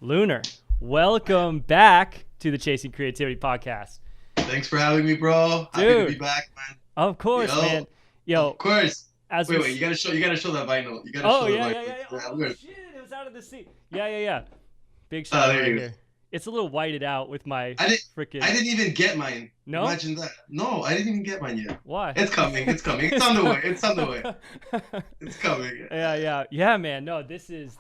LUNR, welcome back to the Chasing Creativity podcast. Thanks for having me, bro. Happy to be back, man. Of course, man. Yo, of course. Wait, you gotta show that vinyl. You gotta show the vinyl. Yeah. Oh shit, it was out of the seat. Yeah. Big shot right here. It's a little whited out with my freaking. I didn't even get mine. No? Imagine that. No, I didn't even get mine yet. Why? It's coming. It's on the way. It's coming. Yeah, man. No, this is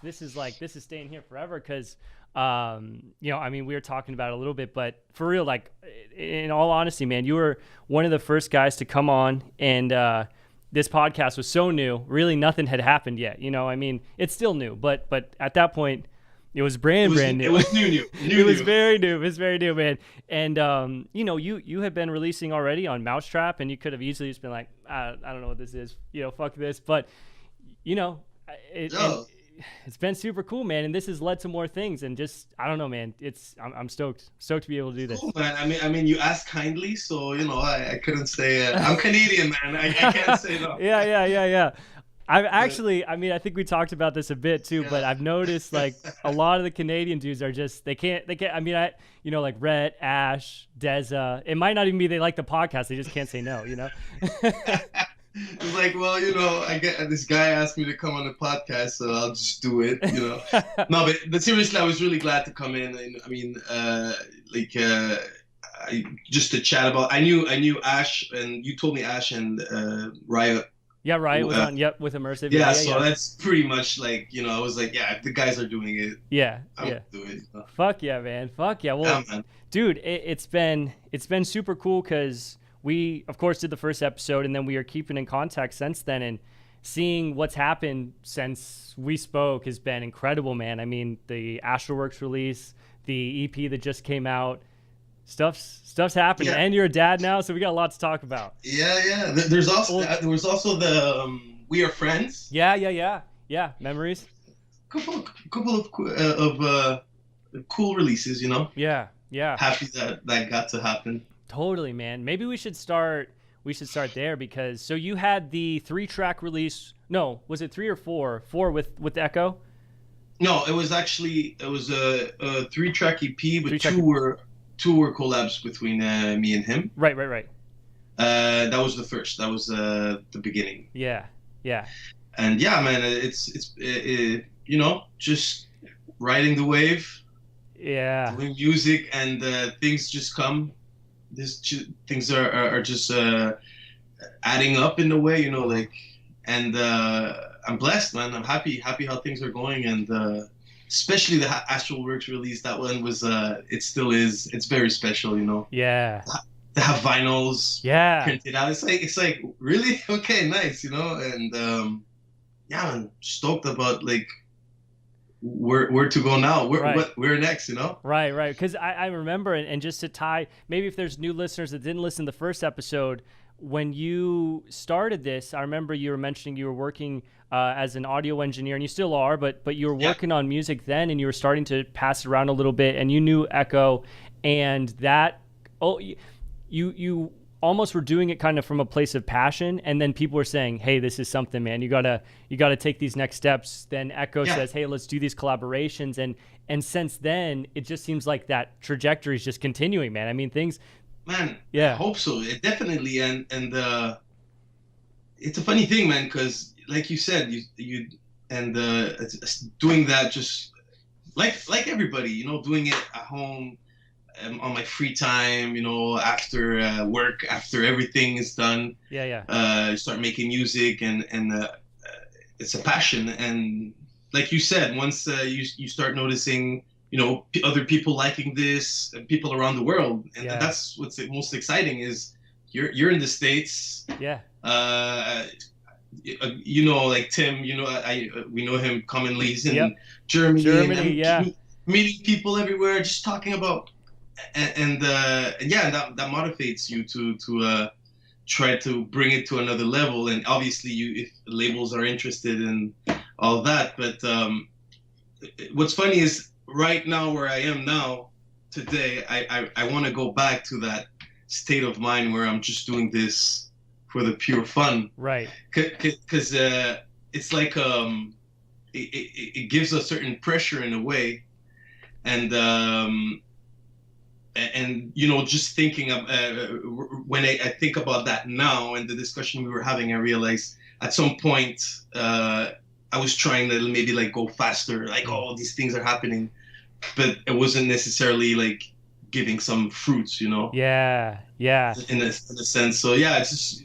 staying here forever because, we were talking about it a little bit, but for real, like, in all honesty, man, you were one of the first guys to come on, and this podcast was so new. Really, nothing had happened yet. It's still new, but at that point. It was brand new. It was new. It was very new. It was very new, man. And you had been releasing already on Mousetrap, and you could have easily just been like, I don't know what this is. Fuck this. But it's been super cool, man. And this has led to more things. And just I don't know, man. I'm stoked to be able to do this. Cool, man. I mean, you asked kindly, so I couldn't say. I'm Canadian, man. I can't say no. Yeah. I've actually, I think we talked about this a bit too, but I've noticed like a lot of the Canadian dudes are just, they can't, like Rhett, Ash, Deza, it might not even be they like the podcast, they just can't say no, It's like, well, I get this guy asked me to come on the podcast, so I'll just do it, No, but seriously, I was really glad to come in. And just to chat about, I knew Ash, and you told me Ash and Riot. Yeah, Riot was on, with Immersive. Yeah, so that's pretty much like, I was like, yeah, if the guys are doing it, I'll do it. Fuck yeah, man. Fuck yeah. Well, dude, it's been super cool because we, of course, did the first episode, and then we are keeping in contact since then, and seeing what's happened since we spoke has been incredible, man. I mean, the Astralwerks release, the EP that just came out, Stuff's happening, and you're a dad now, so we got a lot to talk about. Yeah. There was also the We Are Friends. Yeah. Memories. Couple of cool releases, Yeah. Happy that got to happen. Totally, man. Maybe we should start there because so you had the 3-track release. No, was it 3 or 4? 4 with Echo. No, it was a 3-track EP, but two were collabs between me and him. Right. That was the first. That was the beginning. Yeah. And yeah, man, it's just riding the wave. Yeah. Doing music, and things just come. Things are just adding up in a way, and I'm blessed, man. I'm happy how things are going, and especially the Astralwerks release. That one was it still is. It's very special, Yeah. To have vinyls. Yeah. Printed out. It's like really okay, nice, and I'm stoked about like where to go now. Where next, Right. Because I remember, and just to tie, maybe if there's new listeners that didn't listen to the first episode. When you started this, I remember you were mentioning you were working as an audio engineer, and you still are, but you were working on music then, and you were starting to pass it around a little bit, and you knew Echo, and that you almost were doing it kind of from a place of passion, and then people were saying, hey, this is something, man, you gotta take these next steps. Then Echo says, hey, let's do these collaborations, and since then it just seems like that trajectory is just continuing, man. I mean, things. Man, I hope so. It definitely, and it's a funny thing, man, because like you said, you doing that just like everybody, doing it at home, on my free time, after work, after everything is done. Yeah. You start making music, and it's a passion, and like you said, once you start noticing. Other people liking this, and people around the world, and that's what's most exciting. Is you're in the States. Yeah. Like Tim. We know him commonly. He's in Germany. And meeting people everywhere, just talking about, and that motivates you to try to bring it to another level. And obviously, if labels are interested in all that, but what's funny is. Right now, where I am now, today, I want to go back to that state of mind where I'm just doing this for the pure fun. Right. Because it's like it gives a certain pressure in a way, And you know, just thinking of when I think about that now and the discussion we were having, I realized at some point I was trying to maybe like go faster, like, oh, these things are happening, but it wasn't necessarily like giving some fruits, you know. Yeah, yeah. In a sense. So yeah, it's just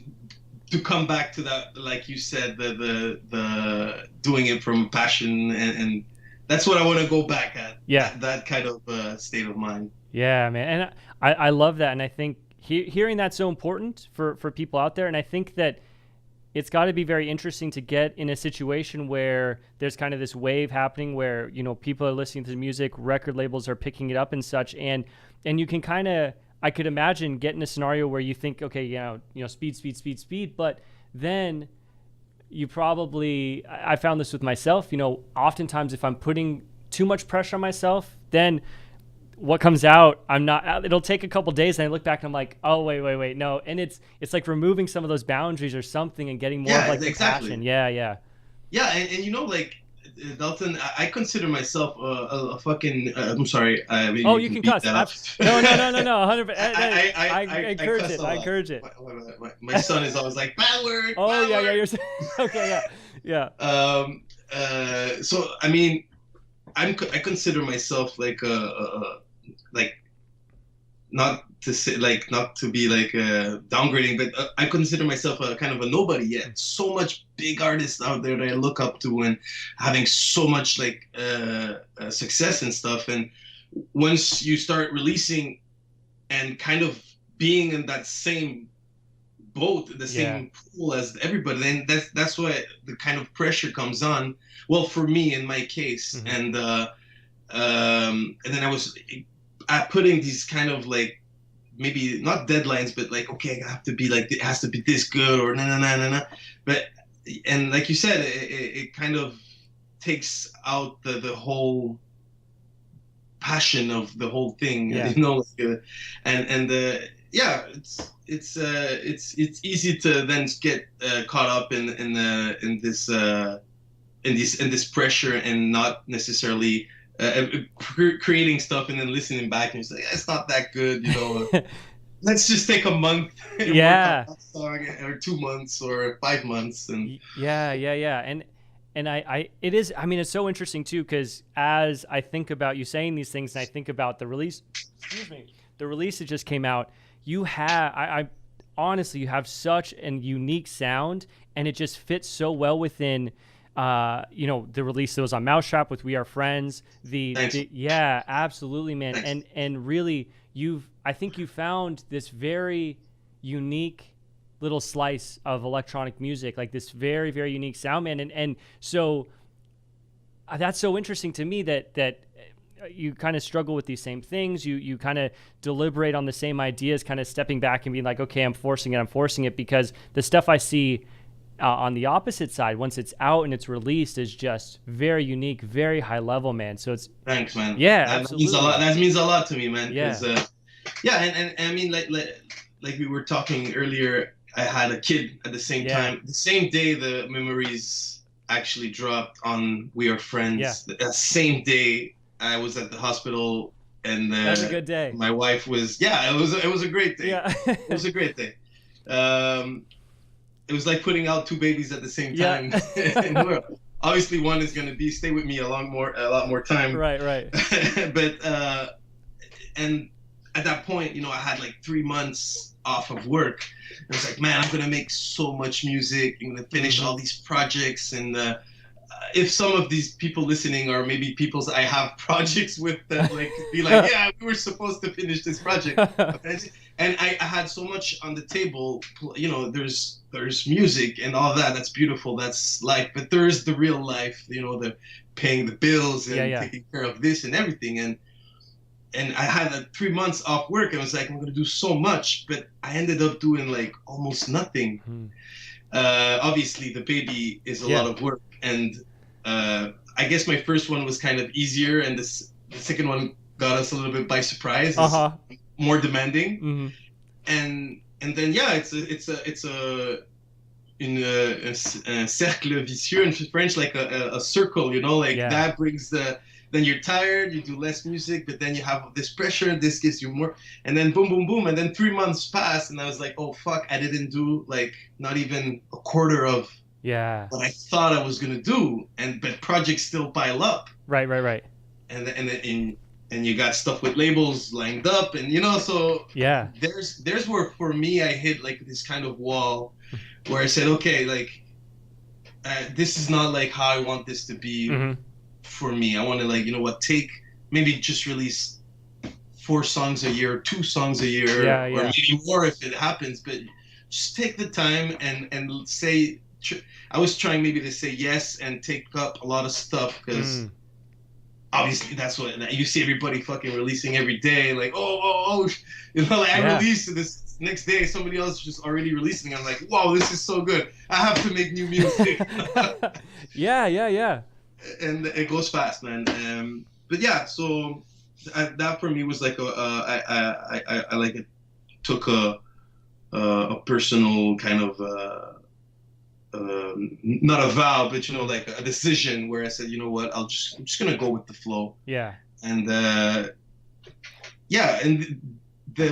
to come back to that, like you said, the doing it from passion, and that's what I want to go back at. Yeah, that kind of state of mind. Yeah, man, and I love that, and I think hearing that's so important for people out there, and I think that it's got to be very interesting to get in a situation where there's kind of this wave happening where, you know, people are listening to the music, record labels are picking it up and such, and you can kind of, I could imagine, get in a scenario where you think, okay, you know, speed, but then you probably, I found this with myself, you know, oftentimes if I'm putting too much pressure on myself, then what comes out, it'll take a couple days and I look back and I'm like, oh, wait, no. And it's like removing some of those boundaries or something and getting more of like the passion. Yeah. And you know, like, Dalton, I consider myself a fucking, I'm sorry. I mean, you can cuss. No, 100%. I encourage it. My son is always like, bad word. Oh, yeah, you're okay, yeah. So, I mean, I consider myself like like, not to say, like, not to be like downgrading, but I consider myself a kind of a nobody yet. So much big artists out there that I look up to and having so much like success and stuff. And once you start releasing and kind of being in that same boat, the same pool as everybody, then that's why the kind of pressure comes on. Well, for me, in my case, and then I was putting these kind of like, maybe not deadlines, but like, okay, I have to be like, it has to be this good, or no. But, and like you said, it kind of takes out the whole passion of the whole thing, you know, like, it's easy to then get caught up in this pressure and not necessarily creating stuff and then listening back and say, it's not that good, you know. Let's just take a month and work on that song, or 2 months or 5 months. And and it is, I mean, it's so interesting too, because as I think about you saying these things and I think about the release that just came out, you have, I honestly, you have such an unique sound, and it just fits so well within you know, the release that was on Mousetrap with We Are Friends, yeah, absolutely, man. Thanks. And really, I think you found this very unique little slice of electronic music, like this very, very unique sound, man. And so that's so interesting to me that you kind of struggle with these same things. You kind of deliberate on the same ideas, kind of stepping back and being like, okay, I'm forcing it, because the stuff I see on the opposite side, once it's out and it's released, is just very unique, very high level, man. So it's, thanks, man. Yeah, that absolutely. means a lot. That means a lot to me, man. Yeah. And I mean, like we were talking earlier, I had a kid at the same time. The same day the Memories actually dropped on We Are Friends. That same day I was at the hospital, and that was a good day. My wife was, it was a great day. Yeah. It was a great day. It was like putting out 2 babies at the same time in the world. Obviously, one is going to stay with me a lot more time. Right. But and at that point, you know, I had like 3 months off of work. I was like, man, I'm going to make so much music. I'm going to finish all these projects. And if some of these people listening are maybe people I have projects with, that like be like, yeah, we were supposed to finish this project. And I had so much on the table, you know, there's music and all that. That's beautiful. That's life. But there's the real life, you know, the paying the bills and taking care of this and everything. And I had 3 months off work. I was like, I'm going to do so much. But I ended up doing like almost nothing. Obviously, the baby is a lot of work. And I guess my first one was kind of easier. And the second one got us a little bit by surprise. More demanding, and then it's un cercle vicieux in French, like a circle, you know, like that brings the then you're tired, you do less music, but then you have this pressure, this gives you more, and then boom, boom, boom, and then 3 months pass, and I was like, oh fuck, I didn't do like not even a quarter of what I thought I was gonna do, but projects still pile up. Right. And you got stuff with labels lined up, and so there's where for me I hit like this kind of wall where I said, okay, like this is not like how I want this to be for me. I want to like, maybe just release 4 songs a year, 2 songs a year, or maybe more if it happens, but just take the time and say, I was trying maybe to say yes and take up a lot of stuff, because obviously that's what you see everybody fucking releasing every day, like I released this next day, somebody else just already releasing. I'm like, wow, this is so good, I have to make new music. yeah And it goes fast, man. But yeah, so that for me was like I like it took a personal kind of not a vow, but like a decision where I said, you know what, I'm just gonna go with the flow. And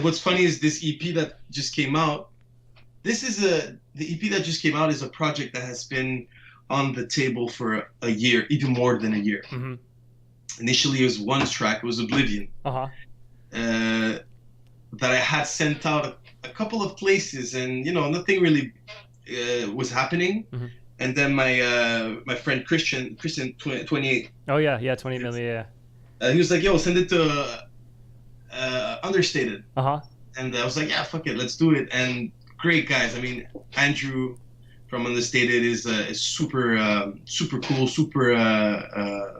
what's funny is this EP that just came out. The EP that just came out is a project that has been on the table for a year, even more than a year. Initially, it was 1 track. It was Oblivion. That I had sent out a couple of places, and nothing really was happening. And then my friend Christian 28. Oh yeah, 28 million. He was like, yo, send it to Understated. And I was like, yeah, fuck it, let's do it. And great guys. I mean, Andrew from Understated is super cool, super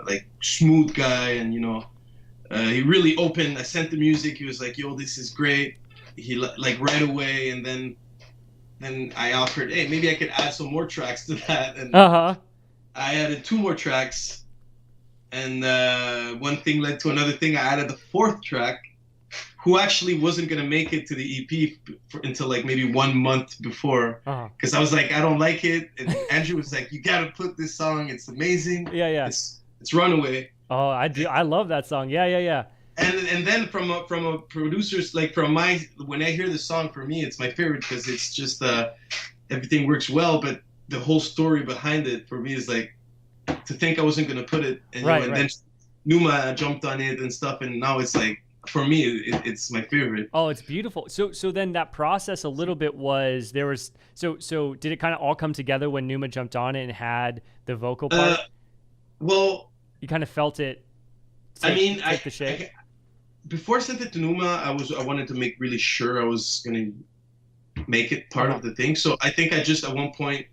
like smooth guy, and he really opened. I sent the music. He was like, yo, this is great. He like right away, and then I offered, hey, maybe I could add some more tracks to that, and I added 2 more tracks, and one thing led to another thing. I added the 4th track, who actually wasn't gonna make it to the EP until like maybe 1 month before, because I was like, I don't like it, and Andrew was like, you gotta put this song, it's amazing. It's Runaway. Oh, I do. I love that song. Yeah. And then from a producer's, like when I hear the song, for me it's my favorite, because it's just everything works well, but the whole story behind it for me is like, to think I wasn't gonna put it, and then Numa jumped on it and stuff, and now it's like, for me it's my favorite. Oh, it's beautiful. So then that process a little bit was, there was so did it kind of all come together when Numa jumped on it and had the vocal part? Well, you kind of felt it take the shape? Before I sent it to Numa, I wanted to make really sure I was gonna make it part of the thing. So I think I just at one point,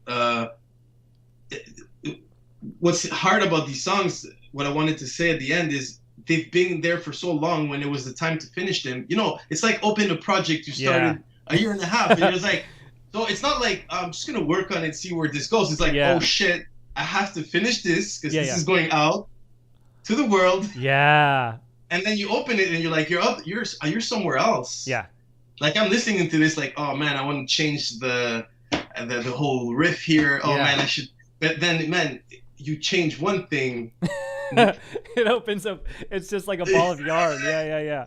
what's hard about these songs, what I wanted to say at the end is, they've been there for so long. When it was the time to finish them, it's like open a project you started a year and a half, and it was like, so it's not like I'm just gonna work on it, see where this goes. It's like, oh shit, I have to finish this, because this is going out to the world. And then you open it and you're like, you're somewhere else. Like I'm listening to this like, oh man, I want to change the whole riff here. Oh man, I should. But then, man, you change one thing. It opens up. It's just like a ball of yarn. Yeah.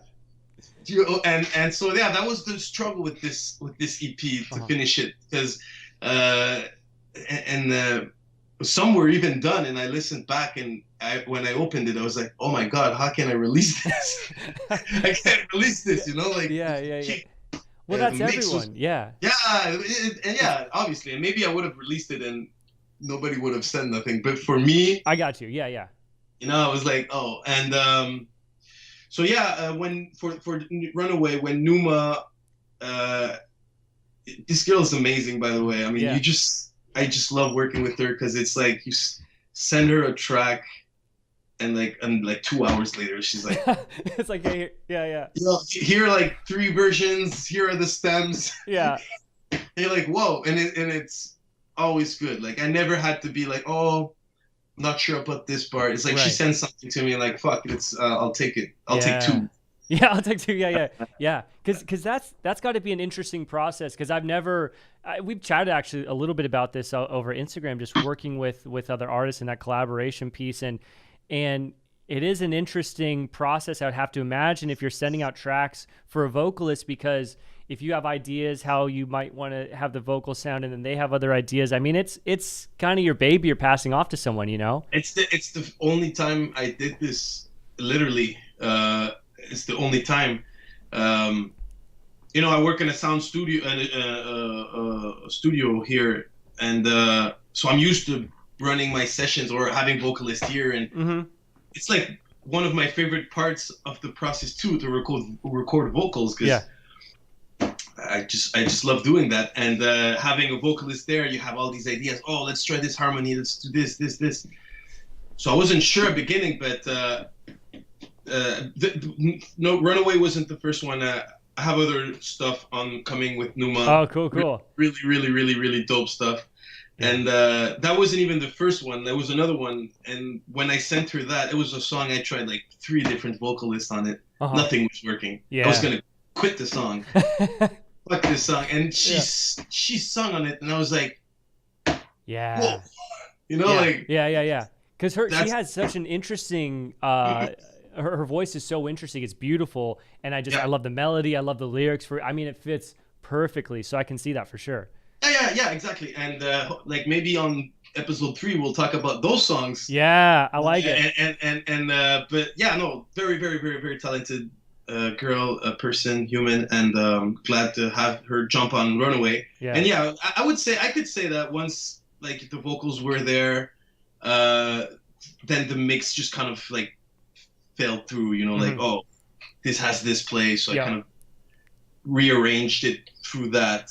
And so that was the struggle with this EP to finish it, because some were even done, and I listened back, and when I opened it, I was like, oh my god, how can I release this? I can't release this, like well, that's everyone. Obviously, and maybe I would have released it and nobody would have said nothing, but for me, I got you. I was like, oh. And so when for Runaway, when Numa, this girl is amazing, by the way. I mean, I just love working with her, because it's like you send her a track, and like 2 hours later, she's like, it's like, yeah. Here are like 3 versions. Here are the stems. Yeah. And you're like, whoa, and it's always good. Like I never had to be like, oh, I'm not sure about this part. It's like she sends something to me, like, fuck, I'll take it. I'll take 2. Yeah, I'll take 2. Yeah. Because that's got to be an interesting process. Because we've chatted actually a little bit about this over Instagram, just working with other artists in that collaboration piece, and it is an interesting process. I would have to imagine if you're sending out tracks for a vocalist, because if you have ideas how you might want to have the vocal sound and then they have other ideas, I mean, it's kind of your baby you're passing off to someone, you know? It's the only time I did this, literally. It's the only time. You know, I work in a sound studio, a studio here, and so I'm used to running my sessions or having vocalists here, and it's like one of my favorite parts of the process too, to record vocals, because I just love doing that. And having a vocalist there, you have all these ideas. Oh, let's try this harmony. Let's do this. So I wasn't sure at the beginning, but no, Runaway wasn't the first one. I have other stuff coming with Numa. Oh, cool. Really dope stuff. And that wasn't even the first one. There was another one. And when I sent her that, it was a song I tried like 3 different vocalists on it. Nothing was working. I was going to quit the song. Fuck this song. And she sung on it. And I was like, whoa. You know, like. Yeah. Because she has such an interesting, her voice is so interesting. It's beautiful. And I love the melody. I love the lyrics. It fits perfectly. So I can see that for sure. Yeah, exactly. And like maybe on episode 3 we'll talk about those songs. Yeah, I like it. And but yeah, no, very talented girl, person, human, and glad to have her jump on Runaway. Yeah. And yeah, I could say that once like the vocals were there, then the mix just kind of like fell through, you know, like, oh, this has this place, so I kind of rearranged it through that.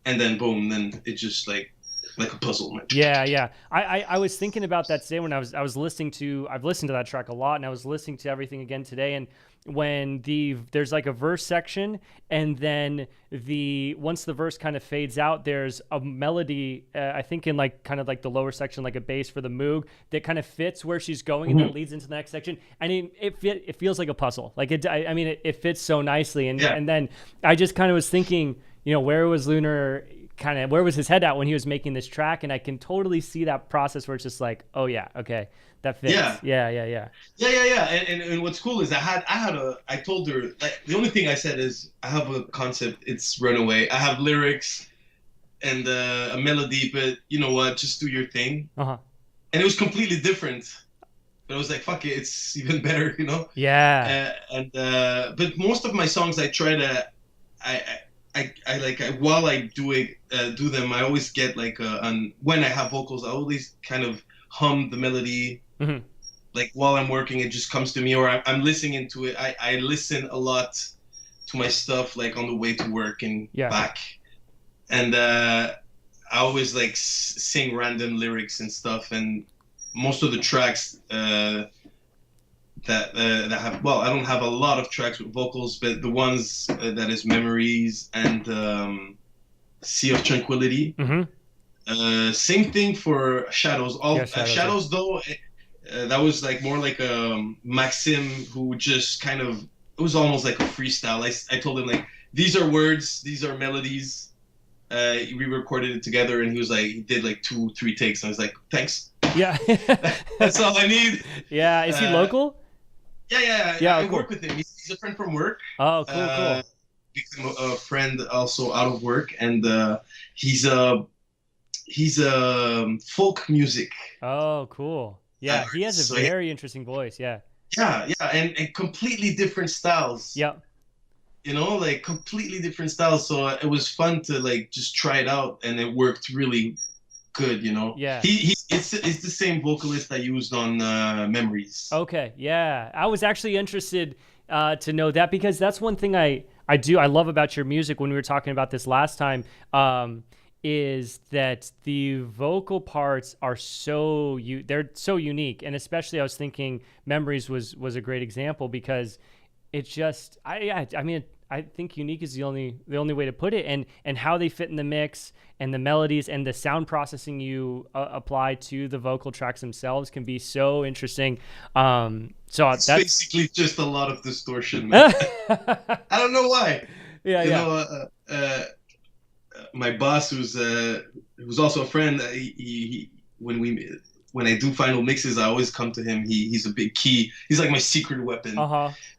And then boom, then it just like a puzzle. Yeah. I was thinking about that today when I've listened to that track a lot, and I was listening to everything again today. And when there's like a verse section, and then once the verse kind of fades out, there's a melody, I think in like kind of like the lower section, like a bass for the Moog that kind of fits where she's going, and then leads into the next section. I mean, it feels like a puzzle. Like it fits so nicely. And then I just kind of was thinking, you know, where was LUNR where was his head at when he was making this track? And I can totally see that process where it's just like, oh yeah, okay, that fits. Yeah. And what's cool is I told her, like, the only thing I said is I have a concept, it's Runaway. I have lyrics and a melody, but you know what, just do your thing. And it was completely different. But I was like, fuck it, it's even better, you know? Yeah. But most of my songs I try to while I do them, I always get like when I have vocals, I always kind of hum the melody. Like while I'm working, it just comes to me, or I'm listening to it. I listen a lot to my stuff, like on the way to work and back. And I always like sing random lyrics and stuff. And most of the tracks that have, well, I don't have a lot of tracks with vocals, but the ones that is Memories and Sea of Tranquility. Same thing for Shadows. Shadows though, that was like more like Maxim, who just kind of, it was almost like a freestyle. I told him like, these are words, these are melodies. We recorded it together, and he did like 2-3 takes, and I was like, thanks. Yeah. That's all I need. Yeah. Is he local? Yeah. I work with him. He's a friend from work. Oh, cool. Became a friend also out of work, and he's folk music. Oh, cool. Yeah, he has a very interesting voice. Yeah, and completely different styles. Yep. You know, like completely different styles. So it was fun to like just try it out, and it worked really good. You know. Yeah. It's the same vocalist I used on Memories. Okay. Yeah, I was actually interested to know that, because that's one thing I love about your music. When we were talking about this last time, is that the vocal parts are they're so unique, and especially I was thinking Memories was a great example, because it just I think unique is the only way to put it, and how they fit in the mix, and the melodies and the sound processing you apply to the vocal tracks themselves can be so interesting. That's basically just a lot of distortion, man. I don't know why. You know, my boss, who's also a friend, he when we when I do final mixes, I always come to him. He's a big key. He's like my secret weapon.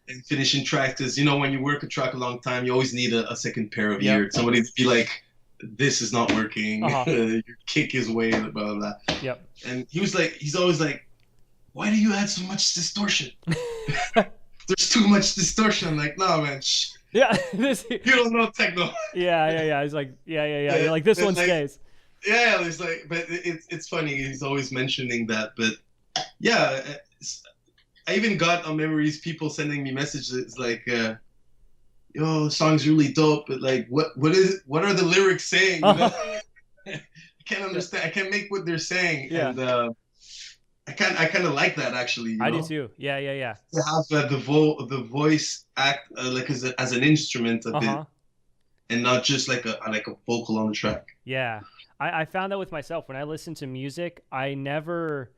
And finishing tracks, because you know when you work a track a long time, you always need a second pair of ears. Somebody to be like, this is not working. Your kick is way blah blah blah. And he's always like, why do you add so much distortion? There's too much distortion. I'm like, no man. You don't know techno. He's like, You're like, this one stays. Yeah, it's like, but it's funny. He's always mentioning that. But yeah, I even got on memories people sending me messages like, "Yo, song's really dope, but like, what are the lyrics saying?" You know? I can't understand. I can't make what they're saying. And I kind of like that actually. You know? I do too. Yeah. To have the voice act like as an instrument a bit, and not just like a vocal on the track. Yeah, I found that with myself when I listen to music. I never,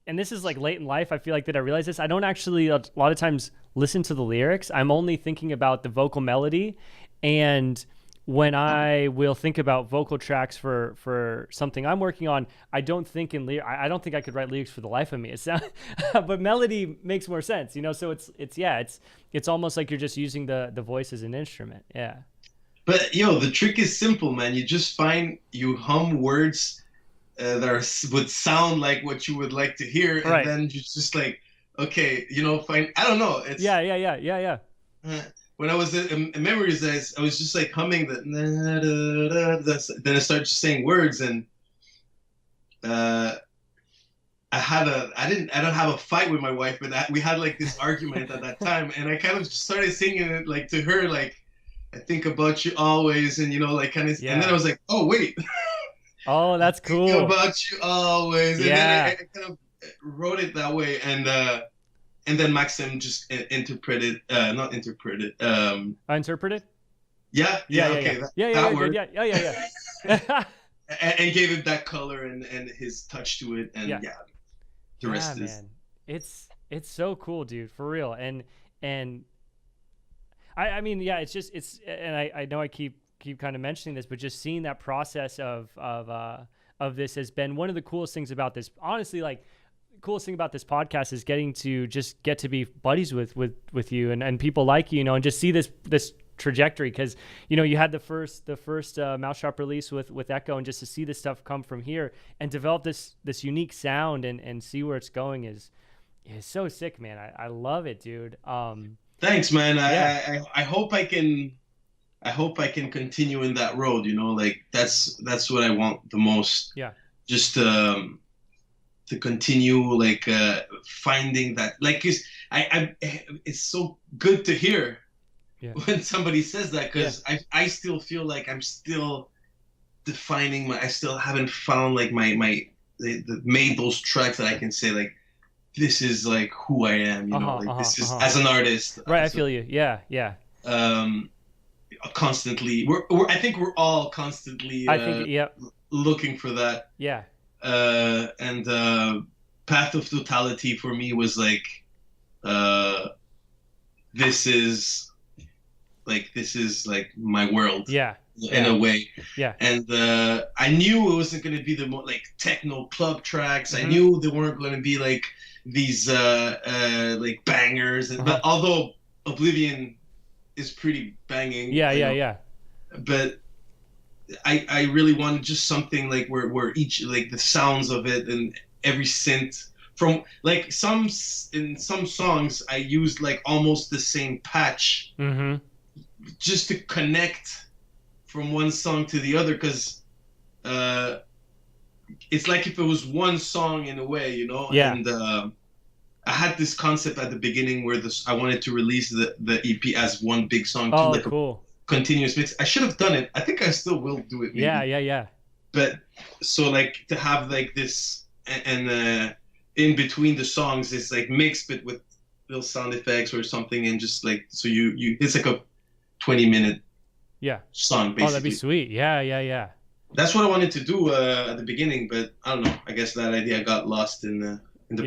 and this is like late in life, I feel like that I realized this. I don't actually a lot of times listen to the lyrics. I'm only thinking about the vocal melody, and when I will think about vocal tracks for something I'm working on, I don't think in I don't think I could write lyrics for the life of me. It's not, but melody makes more sense, you know. So it's almost like you're just using the voice as an instrument. Yeah. But the trick is simple, man. You just you hum words that would sound like what you would like to hear, and then you just like, okay, I don't know. It's yeah. When I was in Memories, I was just like humming that, then I started just saying words, and I don't have a fight with my wife, but we had like this argument at that time, and I kind of started singing it like to her, like, I think about you always, and like kind of, and then I was like, oh wait, oh, that's cool. Think about you always, and then I kind of wrote it that way, and then Maxim just interpreted. Interpreted? Yeah. Okay. That word. Yeah. And gave it that color and his touch to it, and the rest is. Man. It's so cool, dude, for real. And I mean, it's just and I know I keep kind of mentioning this, but just seeing that process of this has been one of the coolest things about this. Honestly, like, coolest thing about this podcast is getting to be buddies with you and people like you, and just see this trajectory, because you had the first Mousetrap release with Echo, and just to see this stuff come from here and develop this unique sound and see where it's going is so sick, man. I love it, dude. Thanks, man. I hope I can continue in that road, like that's what I want the most. Just to continue like finding that, like, it's so good to hear when somebody says that, because I still feel like I'm still defining I still haven't found like made those tracks that I can say like, this is like who I am, this is as an artist. Right. I feel you. Yeah. Constantly, I think we're all constantly looking for that. Yeah. And Path of Totality for me was like, this is like my world. In a way. And I knew it wasn't going to be the more like techno club tracks. I knew they weren't going to be like these like bangers. But although Oblivion is pretty banging. But I really wanted just something like where each, like the sounds of it and every synth from like in some songs I used like almost the same patch just to connect from one song to the other, because it's like if it was one song in a way, and I had this concept at the beginning where I wanted to release the EP as one big song to like cool. Continuous mix. I should have done it. I think I still will do it. Maybe. Yeah. But so like to have like this and in between the songs is like mixed, but with little sound effects or something, and just like so you it's like a 20-minute song basically. Oh, that'd be sweet. Yeah. That's what I wanted to do at the beginning, but I don't know. I guess that idea got lost in the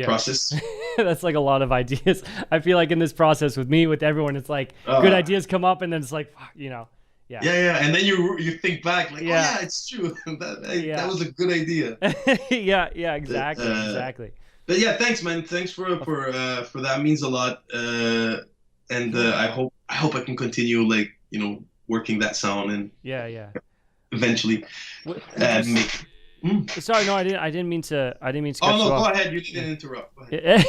process. That's like a lot of ideas. I feel like in this process with me, with everyone, it's like good ideas come up, and then it's like, And then you think back like, oh yeah, it's true. That was a good idea. Exactly. But yeah, thanks, man. Thanks for that. It means a lot. And I hope I can continue, like, working that sound and eventually make. Sorry, no, I didn't mean to. I didn't mean to. Oh no, go ahead. You didn't interrupt. Go ahead.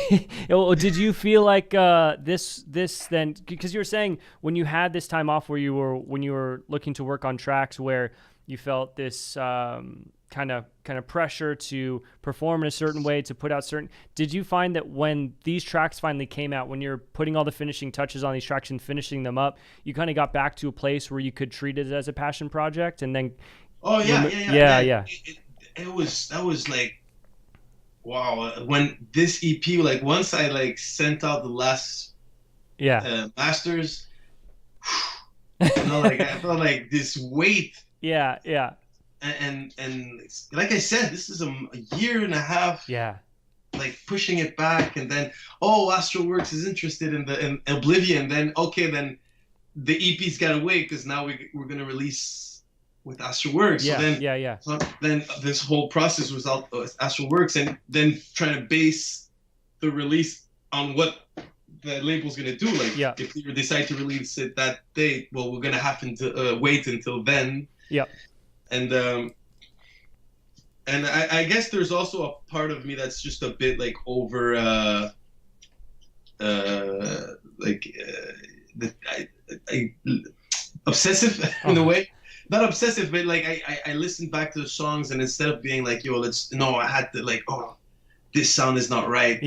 Did you feel like this then? Because you were saying when you had this time off, when you were looking to work on tracks, where you felt this kind of pressure to perform in a certain way, to put out certain. Did you find that when these tracks finally came out, when you're putting all the finishing touches on these tracks and finishing them up, you kind of got back to a place where you could treat it as a passion project, and then? Oh yeah. That was like, wow. When this EP, like, once I like sent out the last masters, like I felt like this weight. And like I said, this is a year and a half. Like pushing it back, and then Astralwerks is interested in Oblivion. Then the EP's got to wait because now we're gonna release with Astralwerks. So then this whole process was out Astralwerks, and then trying to base the release on what the label's gonna do. Like, if we decide to release it that date, well, we're gonna have to wait until then. And I guess there's also a part of me that's just a bit like over obsessive in a way. Not obsessive, but like I listened back to the songs, and instead of being like, I had to like, this sound is not right.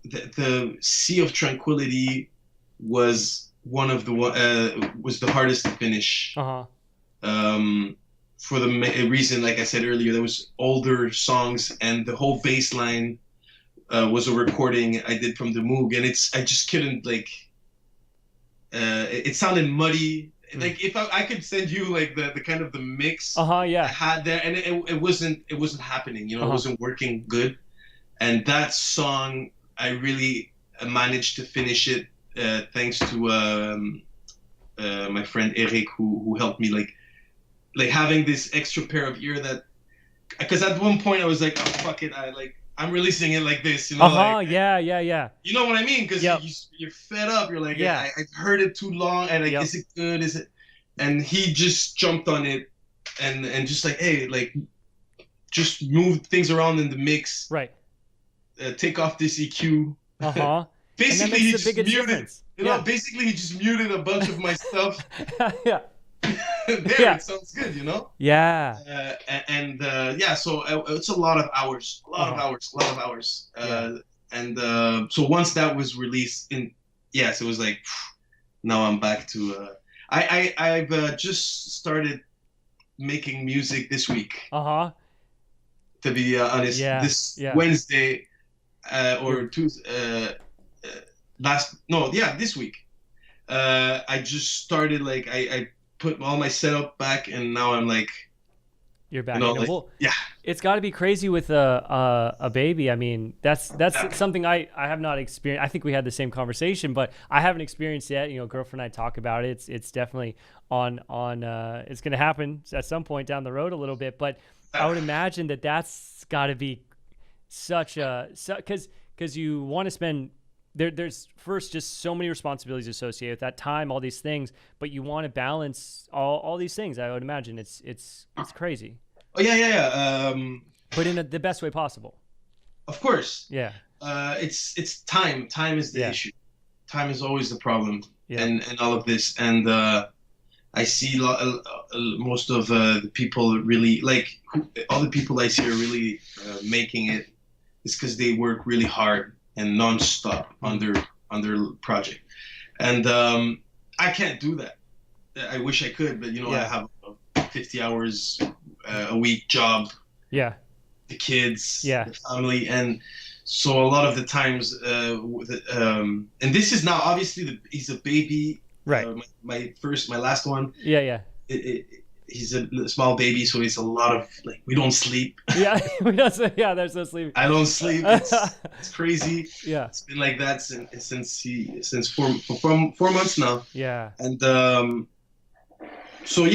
The Sea of Tranquility was was the hardest to finish. For the reason, like I said earlier, there was older songs, and the whole bass line was a recording I did from the Moog, and I just couldn't like. It sounded muddy. Like, if I could send you like the kind of the mix I had there, and it wasn't happening. It wasn't working good. And that song, I really managed to finish it thanks to my friend Eric, who helped me like having this extra pair of ear that, because at one point I was like, oh fuck it, I'm releasing it like this, You know what I mean? Because you're fed up. You're like, I've heard it too long, and like, is it good? Is it? And he just jumped on it, and just like, hey, like, just move things around in the mix. Right. Take off this EQ. Basically, he just muted. Basically, he just muted a bunch of my stuff. It sounds good, So it's a lot of hours, so once that was released it was like, now I'm back to I've just started making music this week, to be honest. This Wednesday or Tuesday, this week I just started, like, I put all my setup back, and now I'm like, you're back. It's got to be crazy with a baby. I mean, that's something I have not experienced. I think we had the same conversation, but I haven't experienced yet. Girlfriend and I talk about it. It's definitely on. It's going to happen at some point down the road a little bit, but I would imagine that's got to be because you want to spend. There's first just so many responsibilities associated with that time, all these things, but you want to balance all these things. I would imagine it's crazy. Oh yeah. But in the best way possible. Of course. Yeah. It's time. Time is the issue. Time is always the problem, and all of this. And I see most of the people really, like, all the people I see are really making it. It's because they work really hard and nonstop on their project, and I can't do that. I wish I could, but I have a 50 hours a week job. The kids, the family, and so a lot of the times, and this is now obviously he's a baby, right? My last one. he's a small baby, so it's a lot of like we don't sleep. Yeah, there's no sleep. I don't sleep. It's crazy. Yeah, it's been like that since 4 months now. Yeah, and so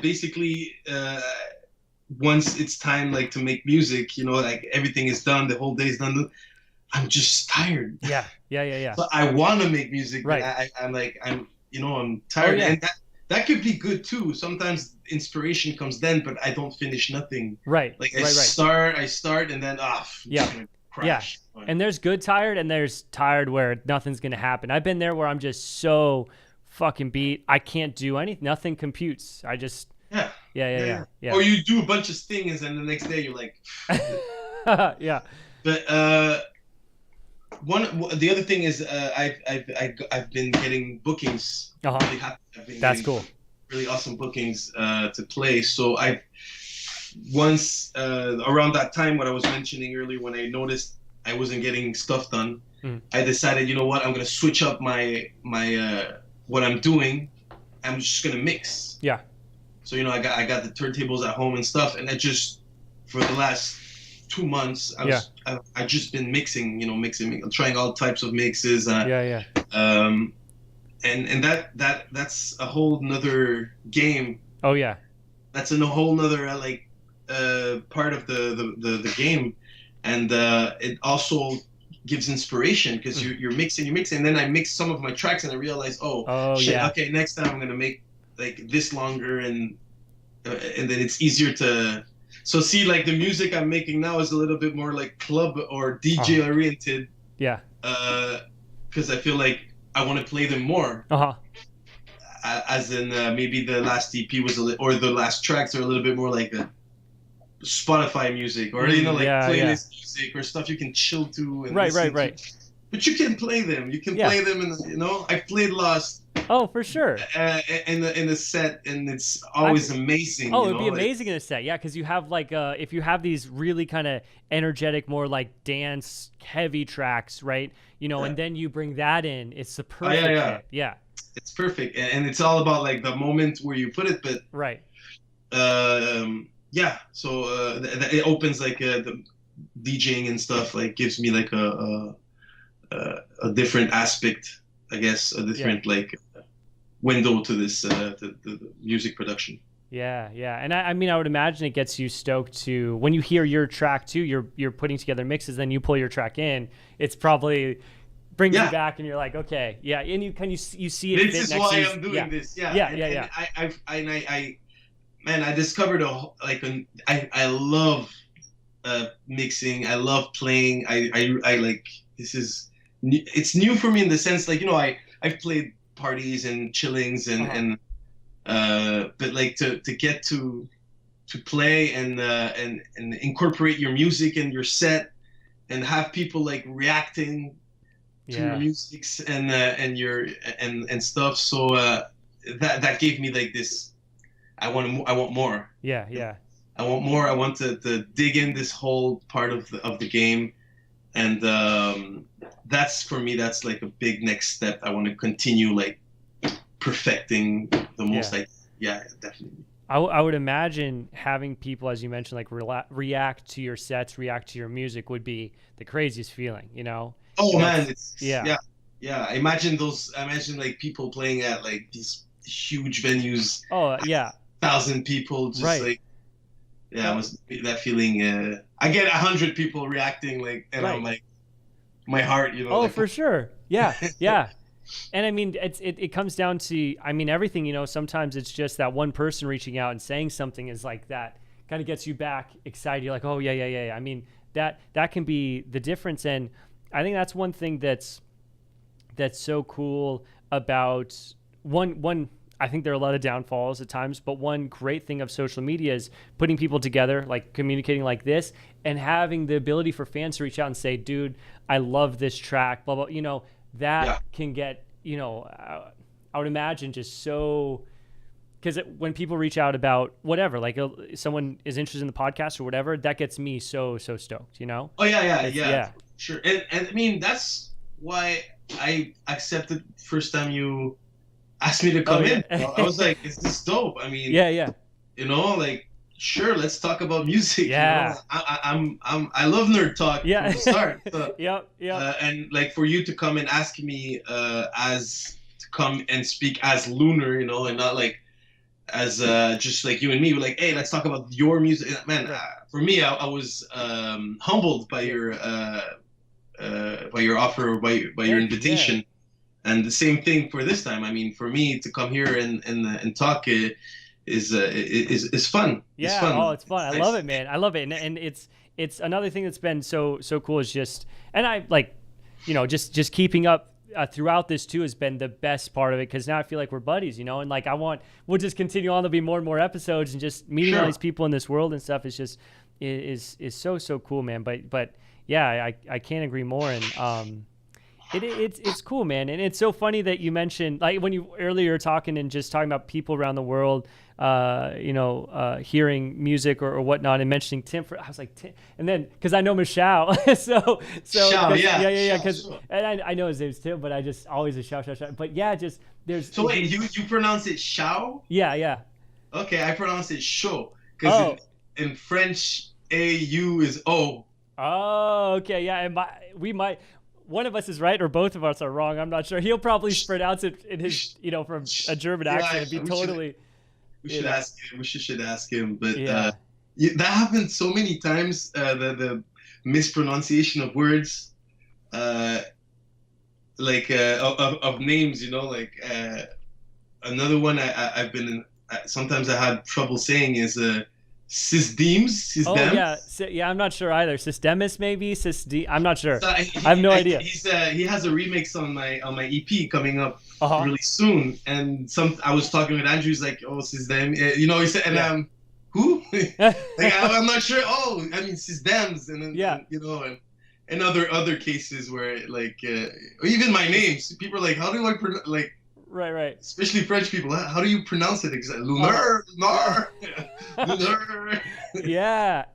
basically once it's time like to make music, like everything is done, the whole day is done, I'm just tired. Yeah. But I want to make music, right? But I'm tired, and that could be good too. Sometimes inspiration comes then, but I don't finish nothing. Right. Like I start, and then crash. Yeah. And there's good tired, and there's tired where nothing's gonna happen. I've been there where I'm just so fucking beat. I can't do anything. Nothing computes. I just yeah. Or you do a bunch of things, and the next day you're like, yeah. But the other thing is I've been getting bookings. Really happy. That's cool. Really awesome bookings to play. So once around that time, what I was mentioning earlier, when I noticed I wasn't getting stuff done, I decided, you know what, I'm gonna switch up my what I'm doing. I'm just gonna mix. Yeah. So I got the turntables at home and stuff, and I just for the last 2 months I just been mixing, trying all types of mixes. And that's a whole nother game. Oh yeah. That's a whole nother part of the game, and it also gives inspiration because you're mixing, and then I mix some of my tracks and I realize, okay, next time I'm gonna make like this longer, and then it's easier to. So see, like the music I'm making now is a little bit more like club or DJ oriented. Yeah. Because I feel like I want to play them more. As in maybe the last EP was or the last tracks are a little bit more like a Spotify music, or playlist music or stuff you can chill to. And right. But you can play them. You can play them, and I've played Lost. Oh, for sure. In the set, and it's always amazing. Oh, it'd be amazing in a set, yeah, because you have if you have these really kind of energetic, more like dance heavy tracks, right? And then you bring that in, it's the perfect hit. Yeah. It's perfect, and it's all about like the moment where you put it, but right. So it opens like the DJing and stuff, like gives me like a different aspect, I guess, a different window to this the music production. Yeah, and I mean, I would imagine it gets you stoked to when you hear your track too. You're putting together mixes, then you pull your track in. It's probably brings you back, and you're like, okay, and you see it. This is why I'm doing this. Yeah. I discovered I love mixing. I love playing. I like this is. It's new for me in the sense I've played parties and chillings and but like to get to play and incorporate your music in your set and have people like reacting to your music and your and stuff. So that gave me like this. I want more. Yeah. I want more. I want to dig in this whole part of the game. And that's for me. That's like a big next step. I want to continue like perfecting the most. Definitely. I would imagine having people, as you mentioned, like react to your sets, react to your music would be the craziest feeling. Oh man, I imagine like people playing at like these huge venues. Oh yeah, 1,000 people. Just like. Yeah, it must be that feeling. I get 100 people reacting, and I'm like, my heart, Oh, for sure. Yeah. And I mean, it comes down to, everything. Sometimes it's just that one person reaching out and saying something is like that kind of gets you back excited. You're like, oh yeah. I mean, that can be the difference, and I think that's one thing that's so cool about one. I think there are a lot of downfalls at times, but one great thing of social media is putting people together, like communicating like this, and having the ability for fans to reach out and say, dude, I love this track, blah, blah, that can get, I would imagine just so, because when people reach out about whatever, like someone is interested in the podcast or whatever, that gets me so stoked, Oh, yeah. Sure. And I mean, that's why I accepted first time you asked me to come in. I was like, "Is this dope?" I mean, yeah. you know, like, sure, let's talk about music. Yeah. You know? I love nerd talk from the start. So, yep. And like for you to come and ask me to come and speak as LUNR, you know, and not like as just like you and me, we're like, hey, let's talk about your music, man. For me, I was humbled by your offer, or by your invitation. Yeah. And the same thing for this time. I mean, for me to come here and talk is fun. Yeah. It's fun. Oh, it's fun. I love it, man. I love it. And it's another thing that's been so cool is just, and I like, you know, just keeping up throughout this too has been the best part of it, because now I feel like we're buddies, you know, and like we'll just continue on. There'll be more and more episodes, and just meeting all these people in this world and stuff is just is so cool, man. But yeah, I can't agree more. And it's cool, man. And it's so funny that you mentioned, like, when you earlier talking and just talking about people around the world, you know, hearing music or whatnot, and mentioning Tim. I was like, Tim, and then because I know SCHAU, so SCHAU, yeah. Because and I know his name's Tim, but I just always a SCHAU. But yeah, just there's. So wait, you pronounce it SCHAU? Yeah. Okay, I pronounce it SCHAU, because in French, A-U is O. Oh, okay, yeah, and we might. One of us is right, or both of us are wrong. I'm not sure. He'll probably pronounce it in his, you know, from a German accent. It'd be totally. We should ask him. We should ask him. But that happens so many times. The mispronunciation of words, like of names. You know, like another one I've been in. Sometimes I had trouble saying is Sysdems. Oh yeah, I'm not sure either. Systemis maybe. I'm not sure. So I have no idea. He has a remix on my EP coming up really soon, and I was talking with Andrew. He's like, oh, System. You know, he said, and who? Like, I'm not sure. Oh, I mean Systems, and then you know, and other cases where like even my names, people are like, how do I pronounce like. Right. Especially French people. How do you pronounce it exactly? LUNR. Yeah,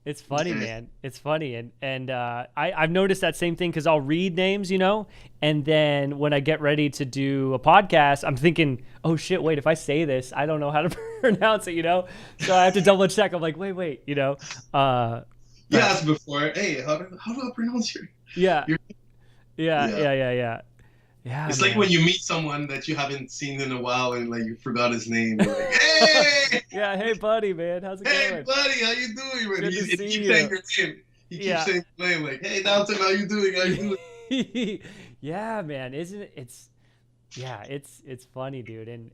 it's funny, man. It's funny, and I've noticed that same thing, because I'll read names, you know, and then when I get ready to do a podcast, I'm thinking, oh shit, wait, if I say this, I don't know how to pronounce it, you know, so I have to double check. I'm like, wait, you know. You asked before, hey, how do I pronounce your? Yeah. Yeah, it's like when you meet someone that you haven't seen in a while and like you forgot his name. You're like, hey! Yeah, hey buddy, man, how's it going? Hey buddy, how you doing, man? Good to see keeps you. saying your name. He keeps saying your name, like, hey Dalton, how you doing? Yeah, man, isn't it? It's funny, dude, and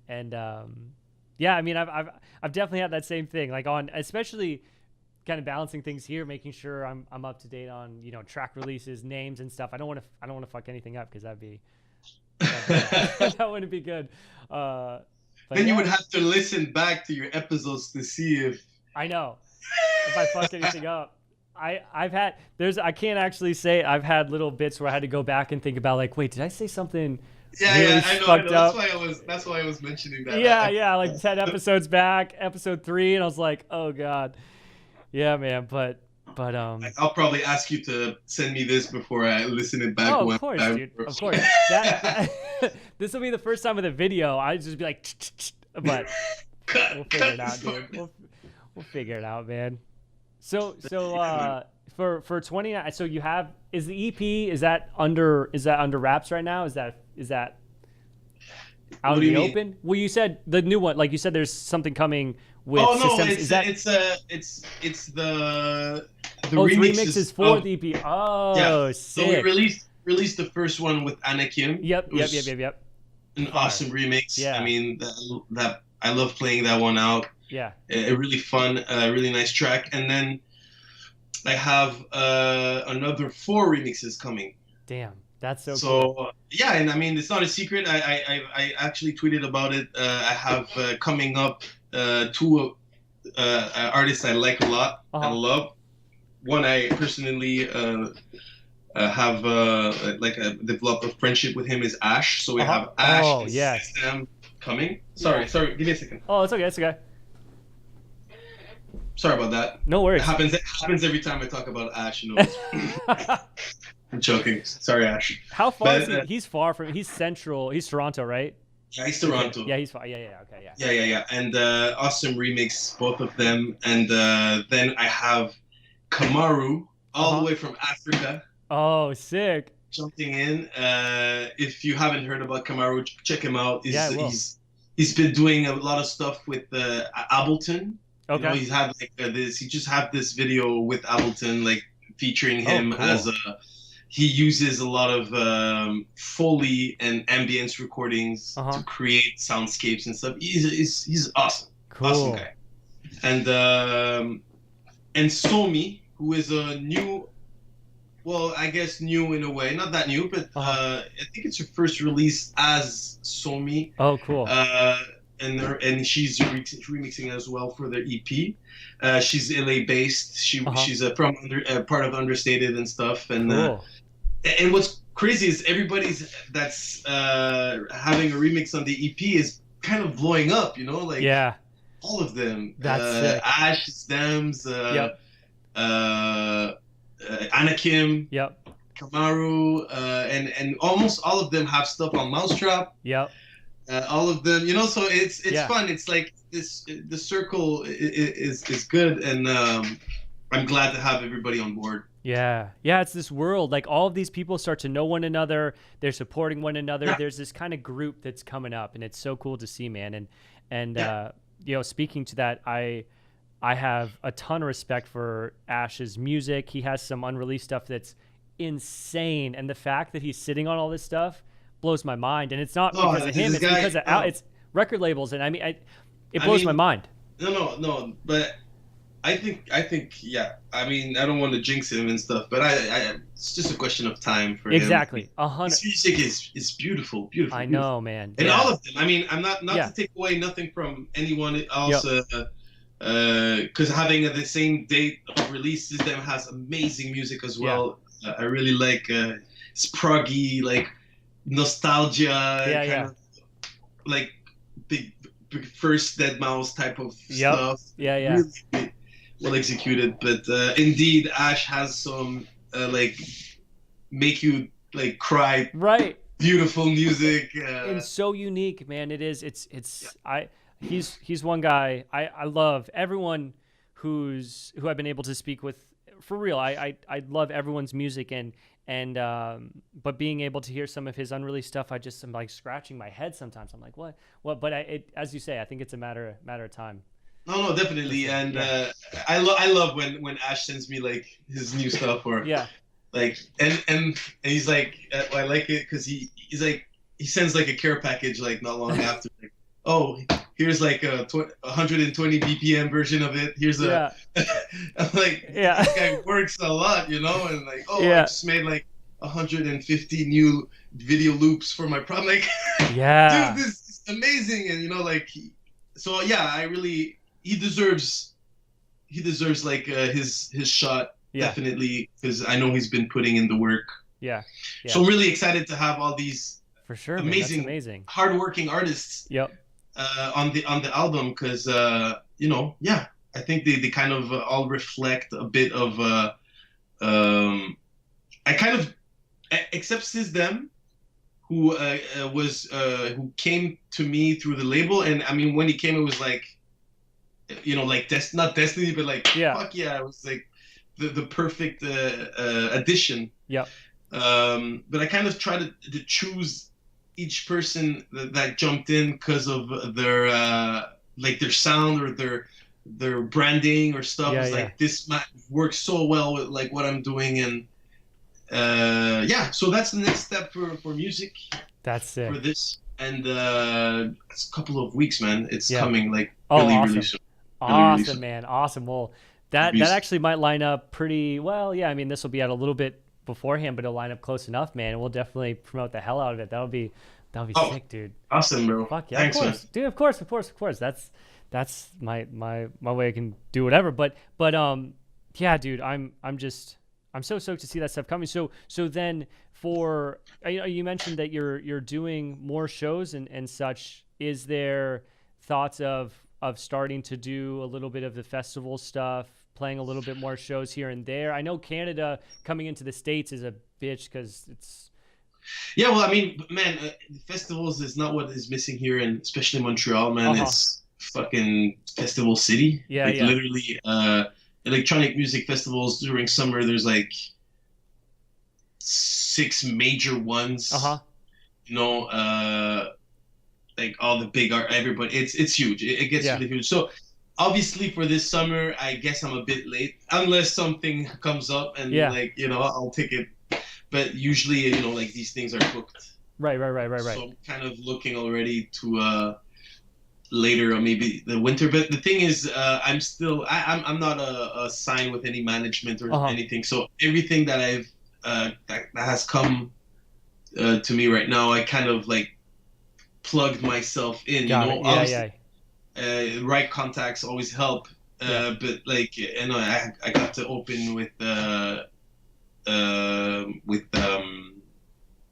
yeah, I mean, I've definitely had that same thing, like on, especially kind of balancing things here, making sure I'm up to date on, you know, track releases, names and stuff. I don't want to fuck anything up, because that wouldn't be good. Then you would have to listen back to your episodes to see if I fuck anything up. I can't actually say I've had little bits where I had to go back and think about, like, wait, did I say something? I know. That's why I was mentioning that. Yeah, like 10 episodes back, episode 3, and I was like, oh god, yeah, man, but I'll probably ask you to send me this before I listen it back. Oh, of course, dude. Of course. This will be the first time with a video. I just be like, but we'll figure it out, dude. We'll figure it out, man. So for 29, so you have, is the EP, is that under wraps right now? Is that out in the open? Well, you said the new one, like you said, there's something coming with. Oh no, systems. it's the remixes for the EP. Oh, yeah. Sick. So we released the first one with Anakim. Yep. An awesome remix. Yeah. I mean, that I love playing that one out. Yeah. A really fun, really nice track. And then I have another 4 remixes coming. Damn, that's so cool. Yeah, and I mean, it's not a secret. I actually tweeted about it. I have coming up 2 artists I like a lot and love. One I personally have developed a friendship with him is Ash. So we have Ash and System coming. Sorry, give me a second. Oh, it's okay. Sorry about that. No worries. It happens every time I talk about Ash, you know. I'm joking. Sorry, Ash. How far is he? He's far from. He's central. He's Toronto, right? Yeah, he's Toronto. Yeah, he's fine. Yeah. Okay, yeah. Yeah. And awesome remix, both of them. And then I have Kamaru, all the way from Africa. Oh, sick. Jumping in. If you haven't heard about Kamaru, check him out. He's been doing a lot of stuff with Ableton. Okay. You know, he's had like this. He just had this video with Ableton, like featuring him as a. He uses a lot of Foley and ambience recordings to create soundscapes and stuff. He's awesome. Cool. Awesome guy. And Somi, who is a new, well, I guess new in a way, not that new, but I think it's her first release as Somi. Oh, cool. And she's remixing as well for their EP. She's LA based. She's from part of Understated and stuff. And cool. And what's crazy is everybody's that's having a remix on the EP is kind of blowing up, you know, like all of them. That's sick. Ash, Stems, Anakim, Kamaru, and almost all of them have stuff on Mousetrap. All of them, you know, so it's fun. It's like the circle is good, and I'm glad to have everybody on board. Yeah, it's this world. Like all of these people start to know one another. They're supporting one another. Yeah. There's this kind of group that's coming up, and it's so cool to see, man. And you know, speaking to that, I have a ton of respect for Ash's music. He has some unreleased stuff that's insane, and the fact that he's sitting on all this stuff blows my mind. And it's not because of him; it's because of it's record labels. And I mean, it blows my mind. No, but. I think, yeah. I mean, I don't want to jinx him and stuff, but it's just a question of time for him. Exactly. His music is beautiful. I know, man. And all of them. I mean, I'm not to take away nothing from anyone else, because having the same date of release as them has amazing music as well. I really like it's proggy, like nostalgia, kind of like big first Deadmau5 type of stuff. Really well executed, but indeed Ash has some like make you like cry, beautiful music, and so unique, man. It is. He's one guy I love. Everyone who I've been able to speak with, for real, I love everyone's music, and but being able to hear some of his unreleased stuff, I'm like scratching my head sometimes. I'm like, what? But as you say, I think it's a matter of time. No, definitely. And I love when Ash sends me like his new stuff, or like and he's like, I like it because he's like, he sends like a care package like not long after, like, oh, here's like a 120 BPM version of it. Here's a I'm like, this guy works a lot, you know, and like, I just made like 150 new video loops for my project. Like, dude, this is amazing. And you know, like, he deserves like his shot, definitely, because I know he's been putting in the work. So I'm really excited to have all these amazing hardworking artists on the album, because you know, I think they kind of all reflect a bit of I kind of except Them, who came to me through the label, and I mean when he came, it was like, you know, like not Destiny, but like fuck yeah, it was like the perfect addition. But I kind of try to choose each person that jumped in because of their like their sound or their branding or stuff. It's like this might work so well with like what I'm doing, and so that's the next step for music. That's it. For this, and it's a couple of weeks, man. It's coming like really soon. Awesome, man. Awesome. Well, that actually might line up pretty well. Yeah, I mean, this will be out a little bit beforehand, but it'll line up close enough, man. We'll definitely promote the hell out of it. That'll be sick, dude. Awesome, bro. Fuck yeah. Thanks, of course. Man. Dude, of course. That's my way I can do whatever. But yeah, dude, I'm so stoked to see that stuff coming. So then for, you mentioned that you're doing more shows and such. Is there thoughts of starting to do a little bit of the festival stuff, playing a little bit more shows here and there? I know Canada coming into the States is a bitch because it's Yeah, well, I mean, man, festivals is not what is missing here, and especially Montreal, man. It's fucking festival city. Yeah, like yeah. literally, electronic music festivals during summer. There's like 6 major ones. You know, like all the big art, everybody. It's huge. It gets really huge. So obviously for this summer, I guess I'm a bit late, unless something comes up and like, you know, I'll take it. But usually, you know, like these things are booked. Right. So I'm kind of looking already to later or maybe the winter. But the thing is, I'm not a sign with any management or anything. So everything that I've that has come to me right now, I kind of like plugged myself in. Got you know, obviously, right contacts always help. But like, you know, I got to open with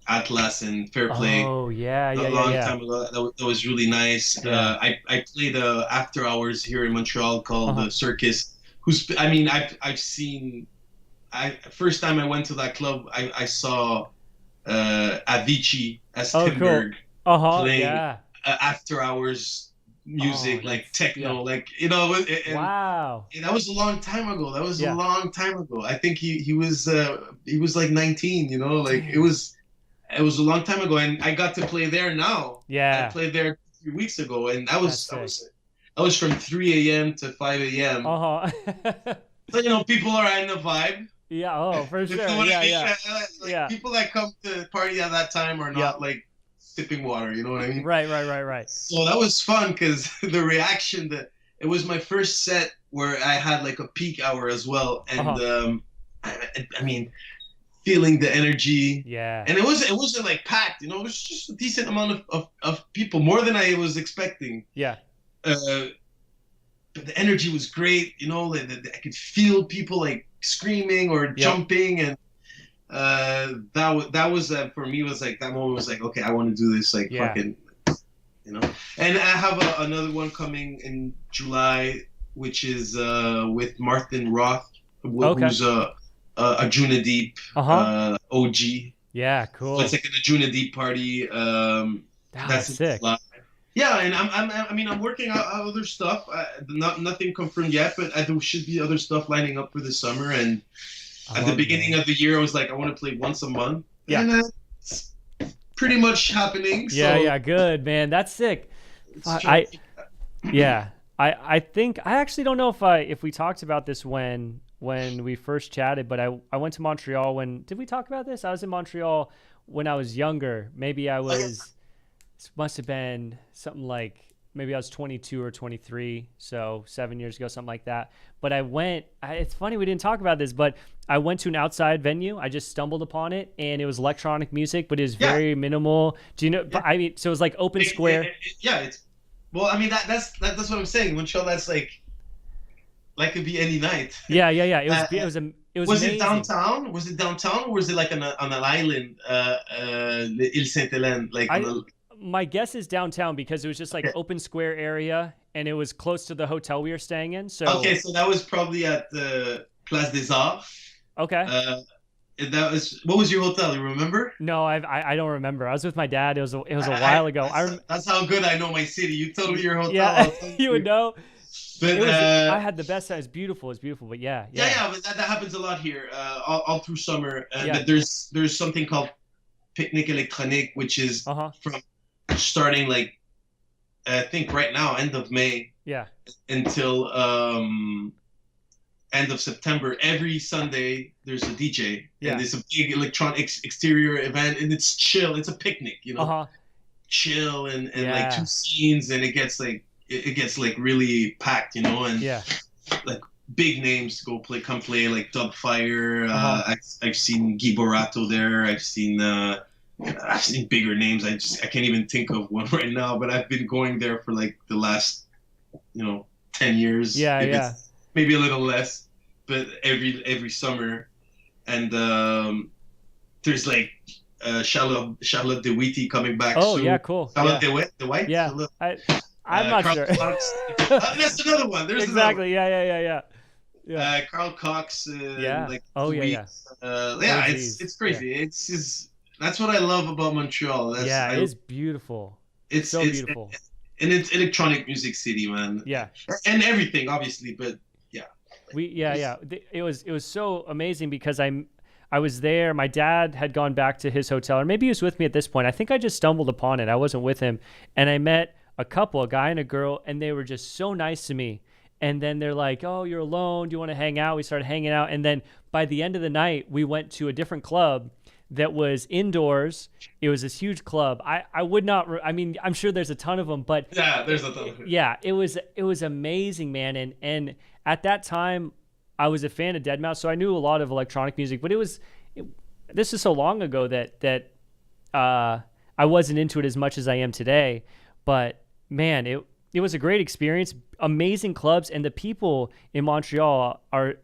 Atlas and Fair Play. Oh yeah, a long time ago. That was really nice. I played after hours here in Montreal called the Circus. I mean, I've seen. First time I went to that club, I saw Avicii as Timberg playing after hours music, like techno, like, you know. Wow. And that was a long time ago. A long time ago. I think he was like 19. You know, like it was a long time ago, and I got to play there now. I played there 3 weeks ago, and I was from 3 a.m. to 5 a.m. So, you know, people are in the vibe. Yeah. Oh, for sure. Like, people that come to party at that time are not like sipping water. You know what I mean? Right. So that was fun because the reaction it was my first set where I had like a peak hour as well, and I mean, feeling the energy. Yeah. And it wasn't like packed. You know, it was just a decent amount of people, more than I was expecting. Yeah. But the energy was great. You know, like I could feel people like screaming or jumping, and that was for me, was like, that moment was like, okay, I want to do this, like fucking, you know. And I have another one coming in July, which is with Martin Roth, who's a Ajuna Deep OG. Yeah, cool. So it's like an Ajuna Deep party. That's sick. Yeah, and I'm working out other stuff. Nothing confirmed yet, but there should be other stuff lining up for the summer. And at the beginning of the year, I was like, I want to play once a month. Yeah, and that's pretty much happening. Yeah, good, man. That's sick. I think I actually don't know if we talked about this when we first chatted, but I went to Montreal did we talk about this? I was in Montreal when I was younger. Maybe I was. Must have been something like, maybe I was 22 or 23, so 7 years ago, something like that. But it's funny we didn't talk about this, but I went to an outside venue. I just stumbled upon it, and it was electronic music, but it was very minimal. Do you know? Yeah. I mean, so it was like open square. Well, I mean, that's what I'm saying. Montreal, that's like could be any night. Yeah. It was amazing. It downtown? Was it downtown, or was it like on an island, Ile Sainte-Hélène, like? My guess is downtown, because it was just like open square area, and it was close to the hotel we were staying in. So so that was probably at the Place des Arts. Okay. What was your hotel? You remember? No, I don't remember. I was with my dad. It was a while ago. That's how good I know my city. You told me your hotel. Yeah, you would know. But I had the best. It's beautiful. But yeah. But that happens a lot here, all through summer. There's something called Picnic Électronique, which is from starting like, I think right now, end of May, until end of September. Every Sunday there's a DJ, and there's a big electronic exterior event, and it's chill. It's a picnic, you know, chill, and like 2 scenes, and it gets like really packed, you know, and like big names come play, like Dubfire. I've seen Guy Borato there. I've seen bigger names. I can't even think of one right now, but I've been going there for like the last, 10 years. Maybe a little less, but every summer. And there's like Charlotte DeWitte coming back soon. Oh yeah, cool. Charlotte DeWitte? Yeah. I'm not Carl sure. Cox. That's another one. There's exactly. Another one. Yeah. Carl Cox. Yeah. Like oh yeah. Weeks. It's crazy. It's just That's what I love about Montreal. Yeah, it is beautiful. It's so beautiful. And it's electronic music city, man. Yeah. And everything, obviously, but yeah. It was so amazing because I was there. My dad had gone back to his hotel, or maybe he was with me at this point. I think I just stumbled upon it. I wasn't with him. And I met a couple, a guy and a girl, and they were just so nice to me. And then they're like, "Oh, you're alone. Do you want to hang out?" We started hanging out. And then by the end of the night, we went to a different club that was indoors. It was this huge club. I would not, I mean, I'm sure there's a ton of them, but yeah, there's a ton of them. Yeah, it was amazing, man. And at that time, I was a fan of deadmau5, so I knew a lot of electronic music, but this is so long ago that I wasn't into it as much as I am today. But man, it was a great experience, amazing clubs, and the people in Montreal are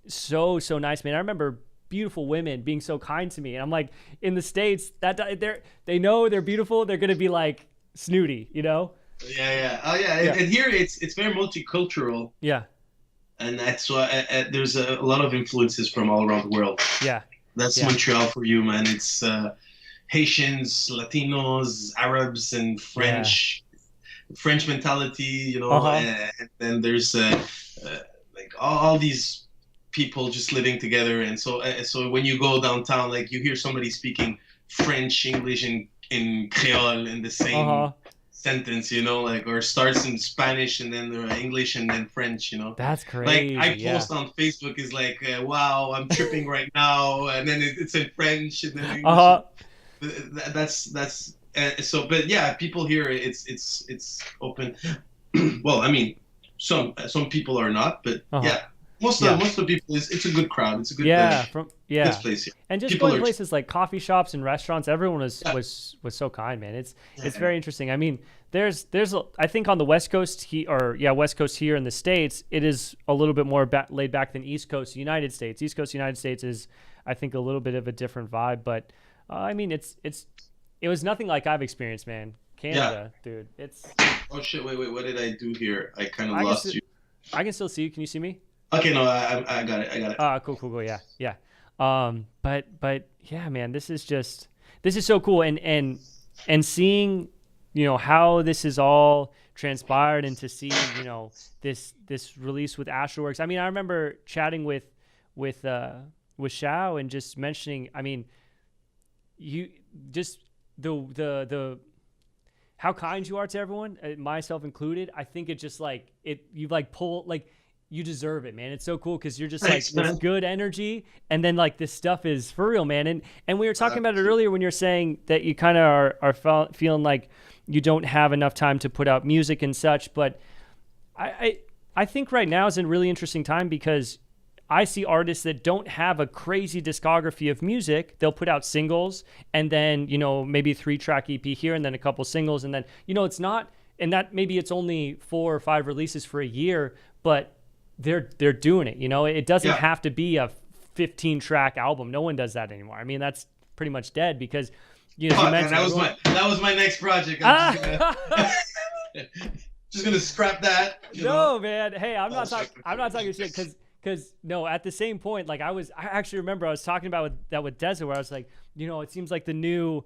so nice, man. I remember beautiful women being so kind to me, and I'm like, in the States, that they know they're beautiful, they're gonna be like snooty, you know? Yeah. Oh yeah. And here it's very multicultural. Yeah. And that's why there's a lot of influences from all around the world. Yeah. That's Montreal for you, man. It's Haitians, Latinos, Arabs, and French. Yeah. French mentality, you know. And then there's like all these people just living together, and so when you go downtown, like you hear somebody speaking French, English, and Creole in the same sentence, you know, like, or starts in Spanish and then English and then French, you know. That's crazy. Like I post on Facebook is like, wow, I'm tripping right now, and then it's in French and then English. That's so, but yeah, people here, it's open. Well, I mean, some people are not, but yeah. Most of the people, it's a good crowd. It's a good good place here. And just people going places like coffee shops and restaurants, everyone was so kind, man. It's very interesting. I mean, there's I think on the West Coast West Coast here in the States, it is a little bit more laid back than East Coast United States. East Coast United States is, I think, a little bit of a different vibe, but I mean, it was nothing like I've experienced, man. Canada, dude. It's. Oh shit! Wait! What did I do here? I kind of lost you. I can still see you. Can you see me? Okay, no, I got it. Cool. Yeah. But yeah, man, this is so cool, and seeing, you know, how this is all transpired, and to see, you know, this release with Astralwerks. I mean, I remember chatting with SCHAU and just mentioning, I mean, you just the how kind you are to everyone, myself included. I think it just like you like pull like. You deserve it, man. It's so cool because you're just like this good energy, and then like this stuff is for real, man. And we were talking about it earlier when you're saying that you kind of are feeling like you don't have enough time to put out music and such. But I think right now is a really interesting time because I see artists that don't have a crazy discography of music. They'll put out singles and then, you know, maybe a 3-track EP here and then a couple singles, and then, you know, it's not, and that maybe it's only 4 or 5 releases for a year, but they're doing it, you know. It doesn't have to be a 15-track album. No one does that anymore. I mean, that's pretty much dead because, you know, that was my next project. Just gonna scrap that. No, man. Hey, I'm not talking shit because no. At the same point, like I actually remember I was talking about with Deza, where I was like, you know, it seems like the new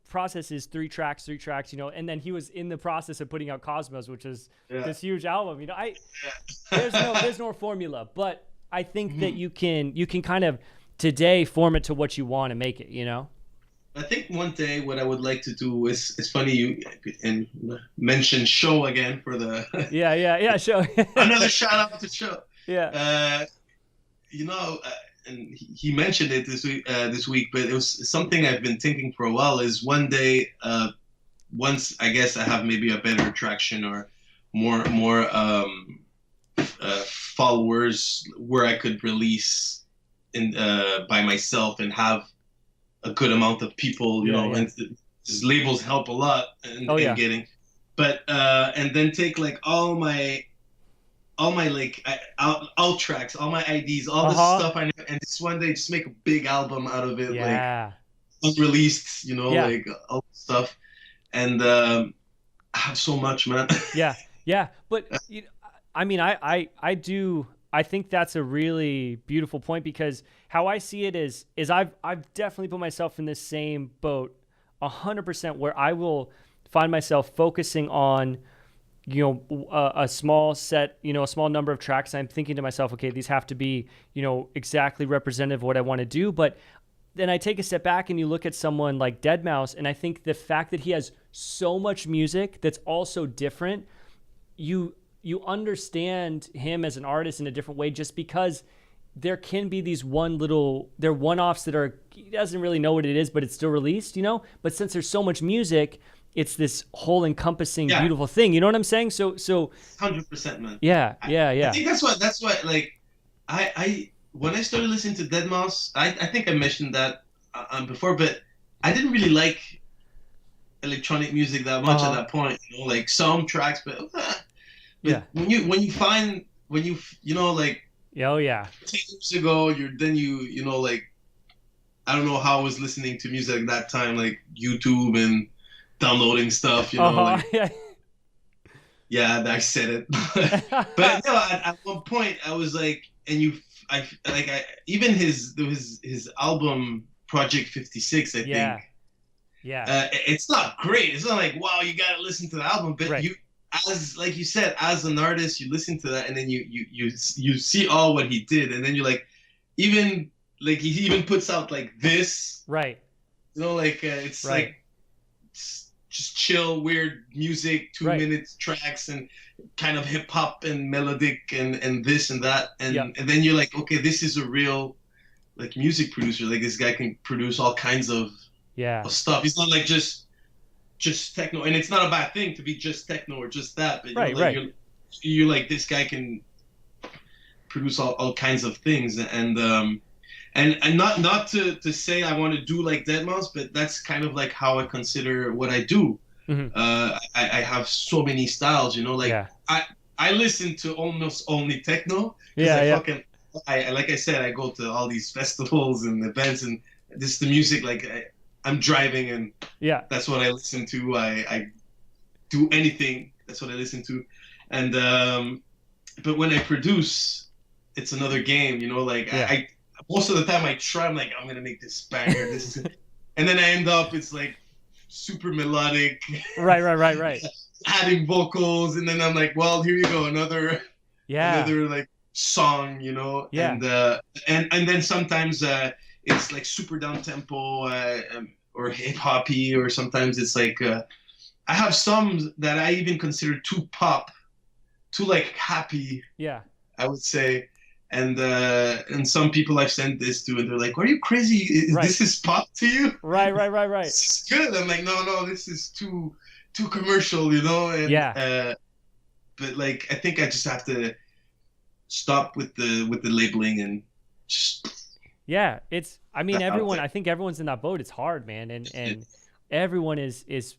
process is 3 tracks, you know, and then he was in the process of putting out Cosmos, which is this huge album, you know. There's no formula, but I think that you can kind of today form it to what you want to make it, you know. I think one day what I would like to do is, it's funny you and mention SCHAU again for the SCHAU. Another shout out to SCHAU. You know, and he mentioned it this week, but it was something I've been thinking for a while. Is one day, once I guess I have maybe a better traction or more followers, where I could release by myself and have a good amount of people, you know, and these labels help a lot in getting, but and then take like all my like out tracks, all my IDs, all this stuff I know, and just one day just make a big album out of it, like unreleased, you know, like all this stuff, and I have so much, man. But you know, I mean, I do I think that's a really beautiful point, because how I see it is I've definitely put myself in this same boat 100%, where I will find myself focusing on, a small set, a small number of tracks. I'm thinking to myself, okay, these have to be, exactly representative of what I want to do. But then I take a step back and you look at someone like Deadmau5, and I think the fact that he has so much music that's also different, you understand him as an artist in a different way, just because there can be these they're one-offs that he doesn't really know what it is, but it's still released, But since there's so much music, it's this whole encompassing, beautiful thing. You know what I'm saying? So 100%, man. Yeah. I think that's what like, I when I started listening to Deadmau5, I think I mentioned that before, but I didn't really like electronic music that much at that point, like some tracks, but when you like, oh yeah, 10 years ago, like, I don't know how I was listening to music at that time, like YouTube and downloading stuff, yeah, I said it. But no, at one point I was like, even his album Project 56, I think. Yeah. It's not great. It's not like, wow, you gotta listen to the album, but like you said, as an artist, you listen to that, and then you see all what he did, and then you're like, even like he even puts out like this, right? Like it's like just chill, weird music, 2 minutes tracks, and kind of hip hop and melodic and this and that, and then you're like, okay, this is a real like music producer. Like, this guy can produce all kinds of stuff. He's not like just techno, and it's not a bad thing to be just techno or just that, but you're like, this guy can produce all kinds of things, and not to say I want to do like Deadmau5, but that's kind of like how I consider what I do. I have so many styles, I listen to almost only techno. Like I said, I go to all these festivals and events, and this is the music, like I'm driving, and that's what I listen to. I do anything, that's what I listen to. And but when I produce, it's another game, like I most of the time I'm like, I'm gonna make this banger, and then I end up, it's like super melodic, right adding vocals, and then I'm like, well, here you go, another like song, and then sometimes it's like super down tempo, or hip hoppy, or sometimes it's like I have some that I even consider too pop, too like happy, I would say. And some people I've sent this to, and they're like, "Are you crazy? This is pop to you?" Right. It's good. I'm like, no, this is too commercial, And, but like, I think I just have to stop with the labeling and just. Yeah, everyone. I think everyone's in that boat. It's hard, man, and everyone is it's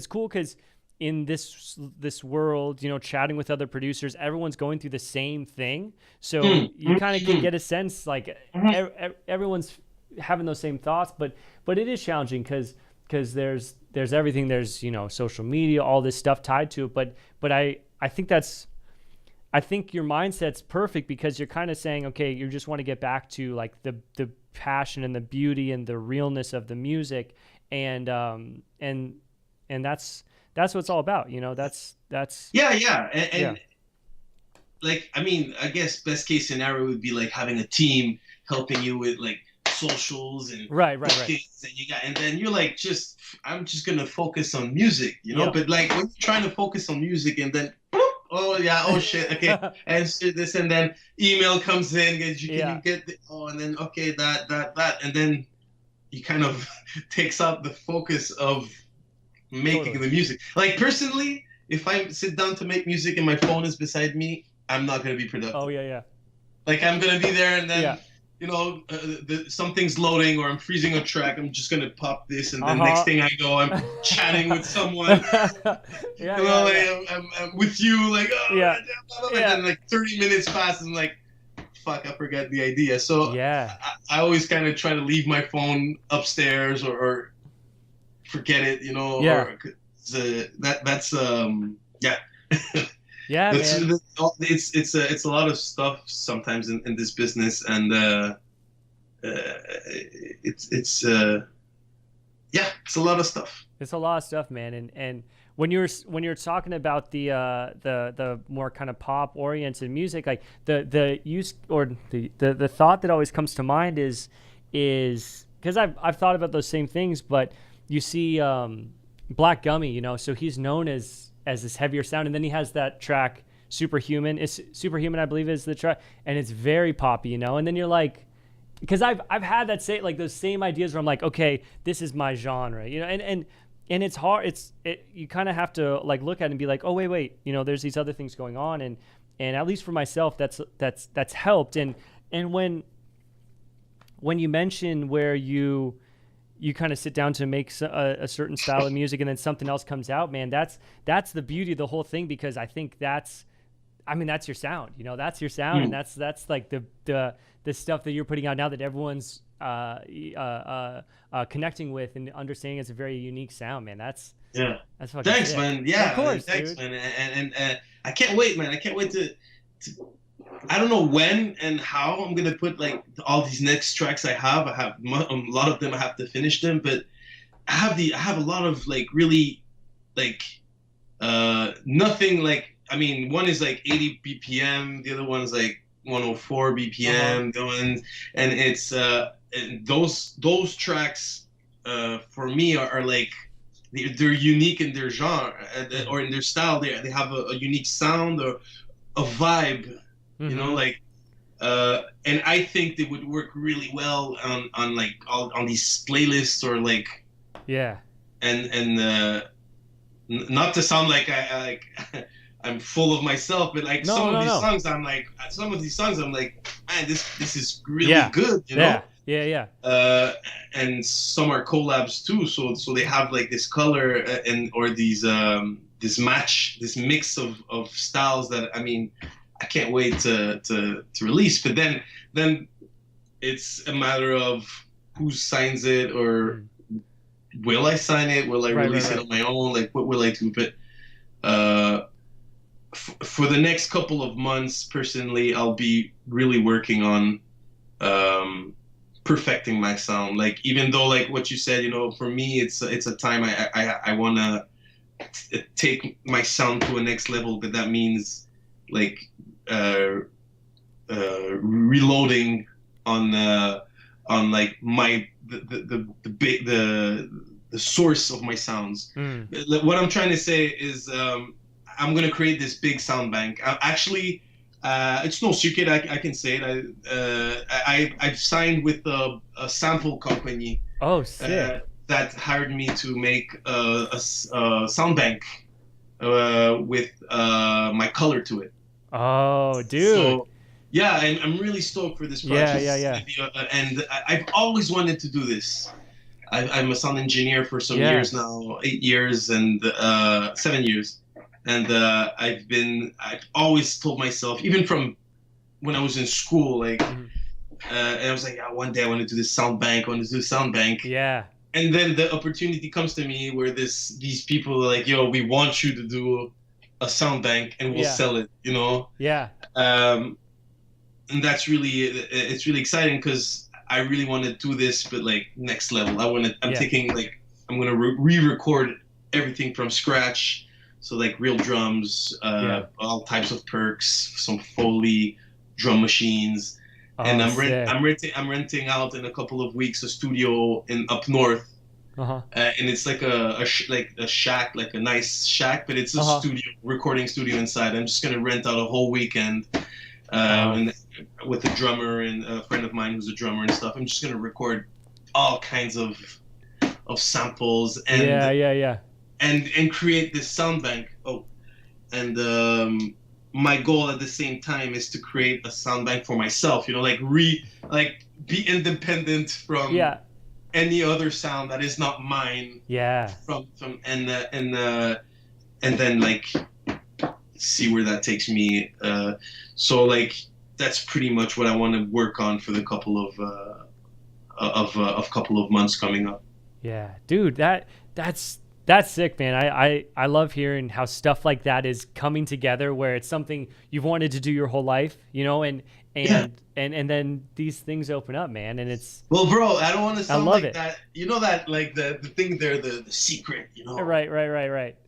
cool, because in this world, chatting with other producers, everyone's going through the same thing. So you kind of can get a sense, like everyone's having those same thoughts, but it is challenging, because there's everything, there's social media, all this stuff tied to it. But I think your mindset's perfect, because you're kind of saying, okay, you just want to get back to like the passion and the beauty and the realness of the music, and that's what it's all about, that's and like, I guess best case scenario would be like having a team helping you with like socials and right and then you're like, I'm just gonna focus on music, but like, when you're trying to focus on music, and then oh shit, okay, and this, and then email comes in, can you get and then okay, that, and then you kind of takes out the focus of making the music. Like, personally, if I sit down to make music and my phone is beside me, I'm not gonna be productive. Like, I'm gonna be there, and then something's loading, or I'm freezing a track, I'm just gonna pop this, and then next thing I go, I'm chatting with someone. I'm with you, like, and then like 30 minutes pass, and I'm like, fuck, I forgot the idea. So I always kind of try to leave my phone upstairs, or forget it, or that's Yeah, man. It's a lot of stuff sometimes in this business, and it's yeah, it's a lot of stuff. It's a lot of stuff, man. And when you're talking about the more kind of pop oriented music, like the use or the thought that always comes to mind is because I've thought about those same things, but you see Black Gummy, you know, so he's known as this heavier sound, and then he has that track Superhuman. It's Superhuman, I believe, is the track, and it's very poppy, you know. And then you're like, because I've had that those same ideas where I'm like, okay, this is my genre, you know, and it's hard. You kind of have to like look at it and be like, oh wait, you know, there's these other things going on, and at least for myself, that's helped. And when you mention where you kind of sit down to make a certain style of music and then something else comes out, man, that's the beauty of the whole thing, because I think that's your sound, you know, that's your sound. And that's like the stuff that you're putting out now that everyone's connecting with and understanding it's a very unique sound, man. That's fucking thanks, sick. man. Yeah, of course, thanks, dude. man. And I can't wait, man. I can't wait to I don't know when and how I'm gonna put like all these next tracks I have a lot of them. I have to finish them, but I have a lot of like really like nothing like, I mean, one is like 80 BPM, the other one's like 104 BPM, the one, and it's and those tracks for me are like they're unique in their genre or in their style. They have a unique sound or a vibe, you know, like and I think they would work really well on like on these playlists or like and not to sound like I like I'm full of myself, but like some of these songs I'm like, man, this is really good, you know. And some are collabs too, so they have like this color and or these this mix of styles that, I mean, I can't wait to release. But then it's a matter of who signs it, or will I sign it? Will I release it on my own? Like, what will I do? But for the next couple of months, personally, I'll be really working on perfecting my sound. Like, even though, like what you said, you know, for me, it's a time I want to take my sound to a next level, but that means like reloading on like the source of my sounds. What I'm trying to say is I'm gonna create this big sound bank. Actually, it's no secret. I can say it. I've signed with a sample company. Oh, sick. That hired me to make a sound bank with my color to it. Oh, dude. So, yeah, and I'm really stoked for this project. Yeah. And I've always wanted to do this. I'm a sound engineer for some years now, 8 years and 7 years. And I've always told myself, even from when I was in school, like, and I was like, one day I want to do this sound bank. Yeah. And then the opportunity comes to me where these people are like, yo, we want you to do a sound bank and we'll sell it, you know? Yeah. And it's really exciting because I really want to do this, but like next level. I'm thinking like, I'm going to re-record everything from scratch. So like real drums, all types of perks, some Foley, drum machines, and I'm renting out in a couple of weeks a studio up north, and it's like a shack, like a nice shack, but it's a recording studio inside. I'm just gonna rent out a whole weekend, and with a drummer and a friend of mine who's a drummer and stuff. I'm just gonna record all kinds of samples and and create this sound bank. And my goal at the same time is to create a sound bank for myself, you know, like be independent from any other sound that is not mine. From and then like see where that takes me. So like that's pretty much what I want to work on for the couple of months coming up. Yeah, dude, that's That's sick, man. I love hearing how stuff like that is coming together, where it's something you've wanted to do your whole life, and then these things open up, man. And it's, well, bro, I don't want to sound like it. that. You know that, like, the thing there, the secret, you know? Right.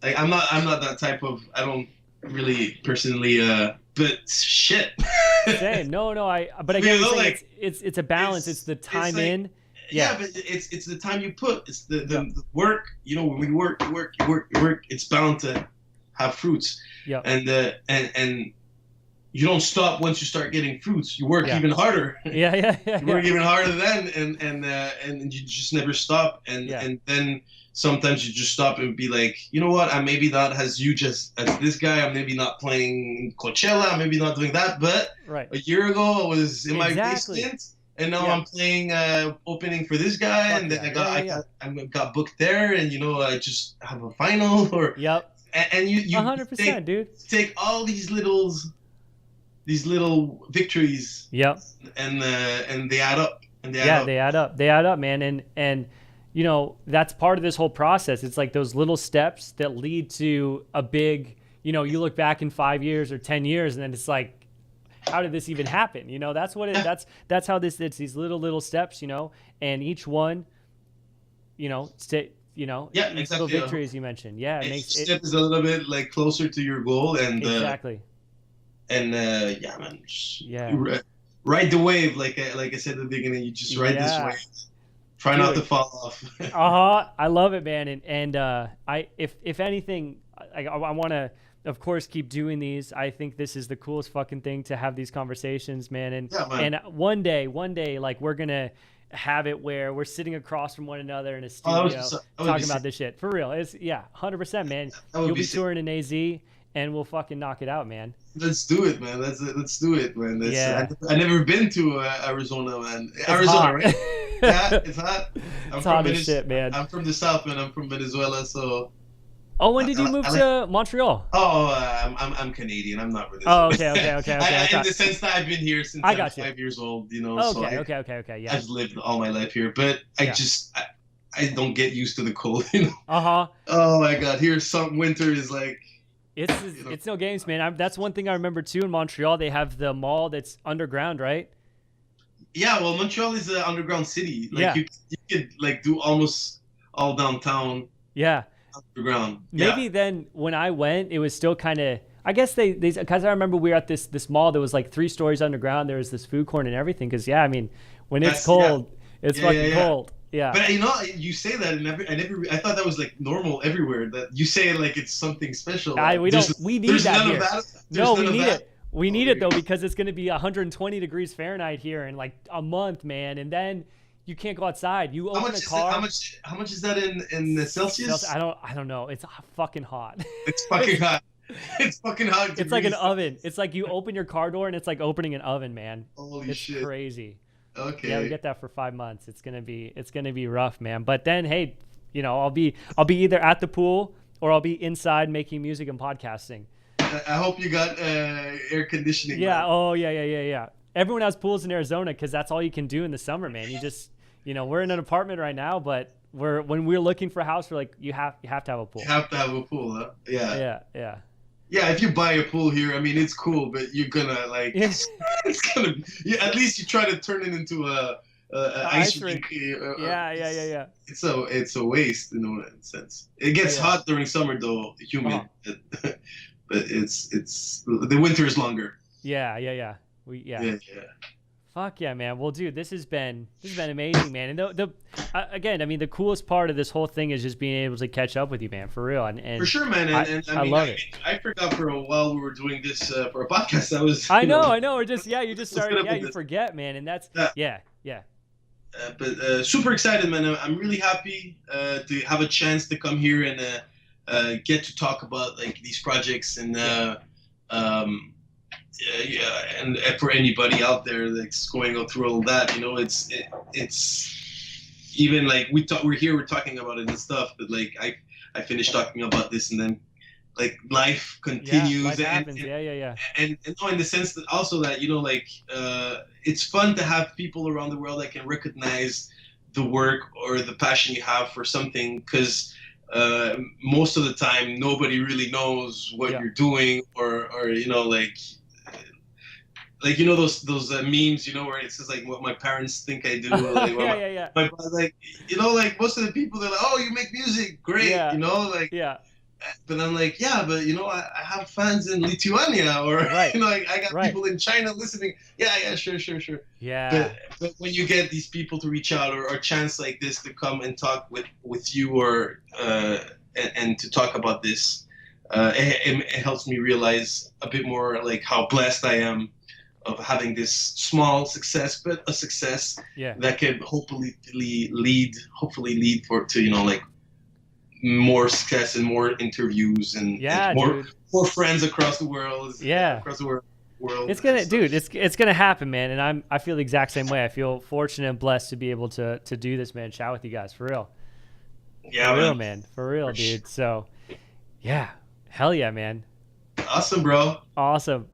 Like, I'm not that type of, I don't really personally, but shit. Same. No. But again, like, it's a balance. It's the time like, in. Yeah, but it's the time you put. It's the work. You know, when you work, it's bound to have fruits. Yeah. And you don't stop once you start getting fruits. You work even harder. Yeah. You work even harder then, and you just never stop. And then sometimes you just stop and be like, you know what? I'm maybe not as huge as this guy. I'm maybe not playing Coachella. I'm maybe not doing that. But a year ago, I was in my basement. And now I'm playing opening for this guy, and then I got booked there, and I just have a final, or and you 100%, dude. Take all these little victories, and they add up, they add up, man, and that's part of this whole process. It's like those little steps that lead to a big, you look back in 5 years or 10 years, and then it's like, how did this even happen? That's what that's how it's these little steps, and each one, exactly, little victories you mentioned. Yeah. It makes step is a little bit like closer to your goal, and exactly. And man, ride the wave, like I said at the beginning. You just ride this wave. Try not to fall off. I love it, man. And if anything, I want to, of course, keep doing these. I think this is the coolest fucking thing to have these conversations, man. And one day, like, we're gonna have it where we're sitting across from one another in a studio talking about this shit for real. It's 100%, man. You'll be touring in AZ, and we'll fucking knock it out, man. Let's do it, man. Let's do it, man. I never been to Arizona, man. It's Arizona, hot. Right? Yeah, it's hot. It's hot as shit, man. I'm from the South, man. I'm from Venezuela, so. Oh, when did you move to Montreal? Oh, I'm Canadian. I'm not Venezuelan. Oh, okay. In the sense that I've been here since I'm 5 years old, Okay. Yeah. I've lived all my life here, but I don't get used to the cold, Oh my God, here some winter is like. It's no games, man. That's one thing I remember too. In Montreal, they have the mall that's underground, right? Yeah, well, Montreal is an underground city. Like, you could like do almost all downtown. Yeah. Underground. Maybe then when I went, it was still kind of. I guess they because I remember we were at this mall that was like 3 stories underground. There was this food court and everything. Because I mean, when it's cold, it's fucking cold. Yeah. But you say that, and I thought that was like normal everywhere. That you say it like it's something special. We need that here. No, we need it. We need it though, God. because it's going to be 120 degrees Fahrenheit here in like a month, man, and then you can't go outside. You open a car. How much is that in the Celsius? I don't know. It's fucking hot. It's fucking hot. It's fucking hot. It's like an oven. It's like you open your car door and it's like opening an oven, man. Holy shit. It's crazy. Okay. Yeah, we get that for 5 months. It's gonna be rough, man. But then, hey, I'll be either at the pool or I'll be inside making music and podcasting. I hope you got air conditioning. Yeah. Man. Oh yeah. Everyone has pools in Arizona because that's all you can do in the summer, man. You just, we're in an apartment right now, but when we're looking for a house, we're like, you have to have a pool. You have to have a pool, huh? Yeah. Yeah. Yeah, if you buy a pool here, I mean, it's cool, but you're gonna like, it's gonna. At least you try to turn it into a ice rink. Yeah. It's a waste in a sense. It gets hot during summer though, humid, but it's the winter is longer. Yeah. Yeah. Fuck yeah, man. Well, dude, this has been amazing, man. And again, I mean, the coolest part of this whole thing is just being able to catch up with you, man, for real. And for sure, man. And I mean, love it. I forgot for a while we were doing this for a podcast. I know. We're just you just started. Yeah, you forget, man, and that's yeah. But super excited, man. I'm really happy to have a chance to come here and get to talk about like these projects and. And for anybody out there that's going through all that, it's even like we're talking about it and stuff, but like I finished talking about this and then like life continues. Life happens. And no, in the sense that also that it's fun to have people around the world that can recognize the work or the passion you have for something, because most of the time nobody really knows what you're doing, or you know, like you know those memes, you know, where it says like what my parents think I do, like my like, you know, like most of the people, they're like, oh, you make music, great, you know, like but I'm like, yeah, but you know, I have fans in Lithuania, or you know, like, I got people in China listening. Yeah, sure. Yeah. But when you get these people to reach out, or chance like this to come and talk with you, or and to talk about this, it helps me realize a bit more like how blessed I am of having this small success, but a success that can hopefully lead to, you know, like more success and more interviews and more friends across the world. Across the world. It's gonna, dude. It's gonna happen, man. And I feel the exact same way. I feel fortunate and blessed to be able to do this, man. Chat with you guys, for real. Yeah, for real, man. For real, dude. So, yeah, hell yeah, man. Awesome, bro. Awesome.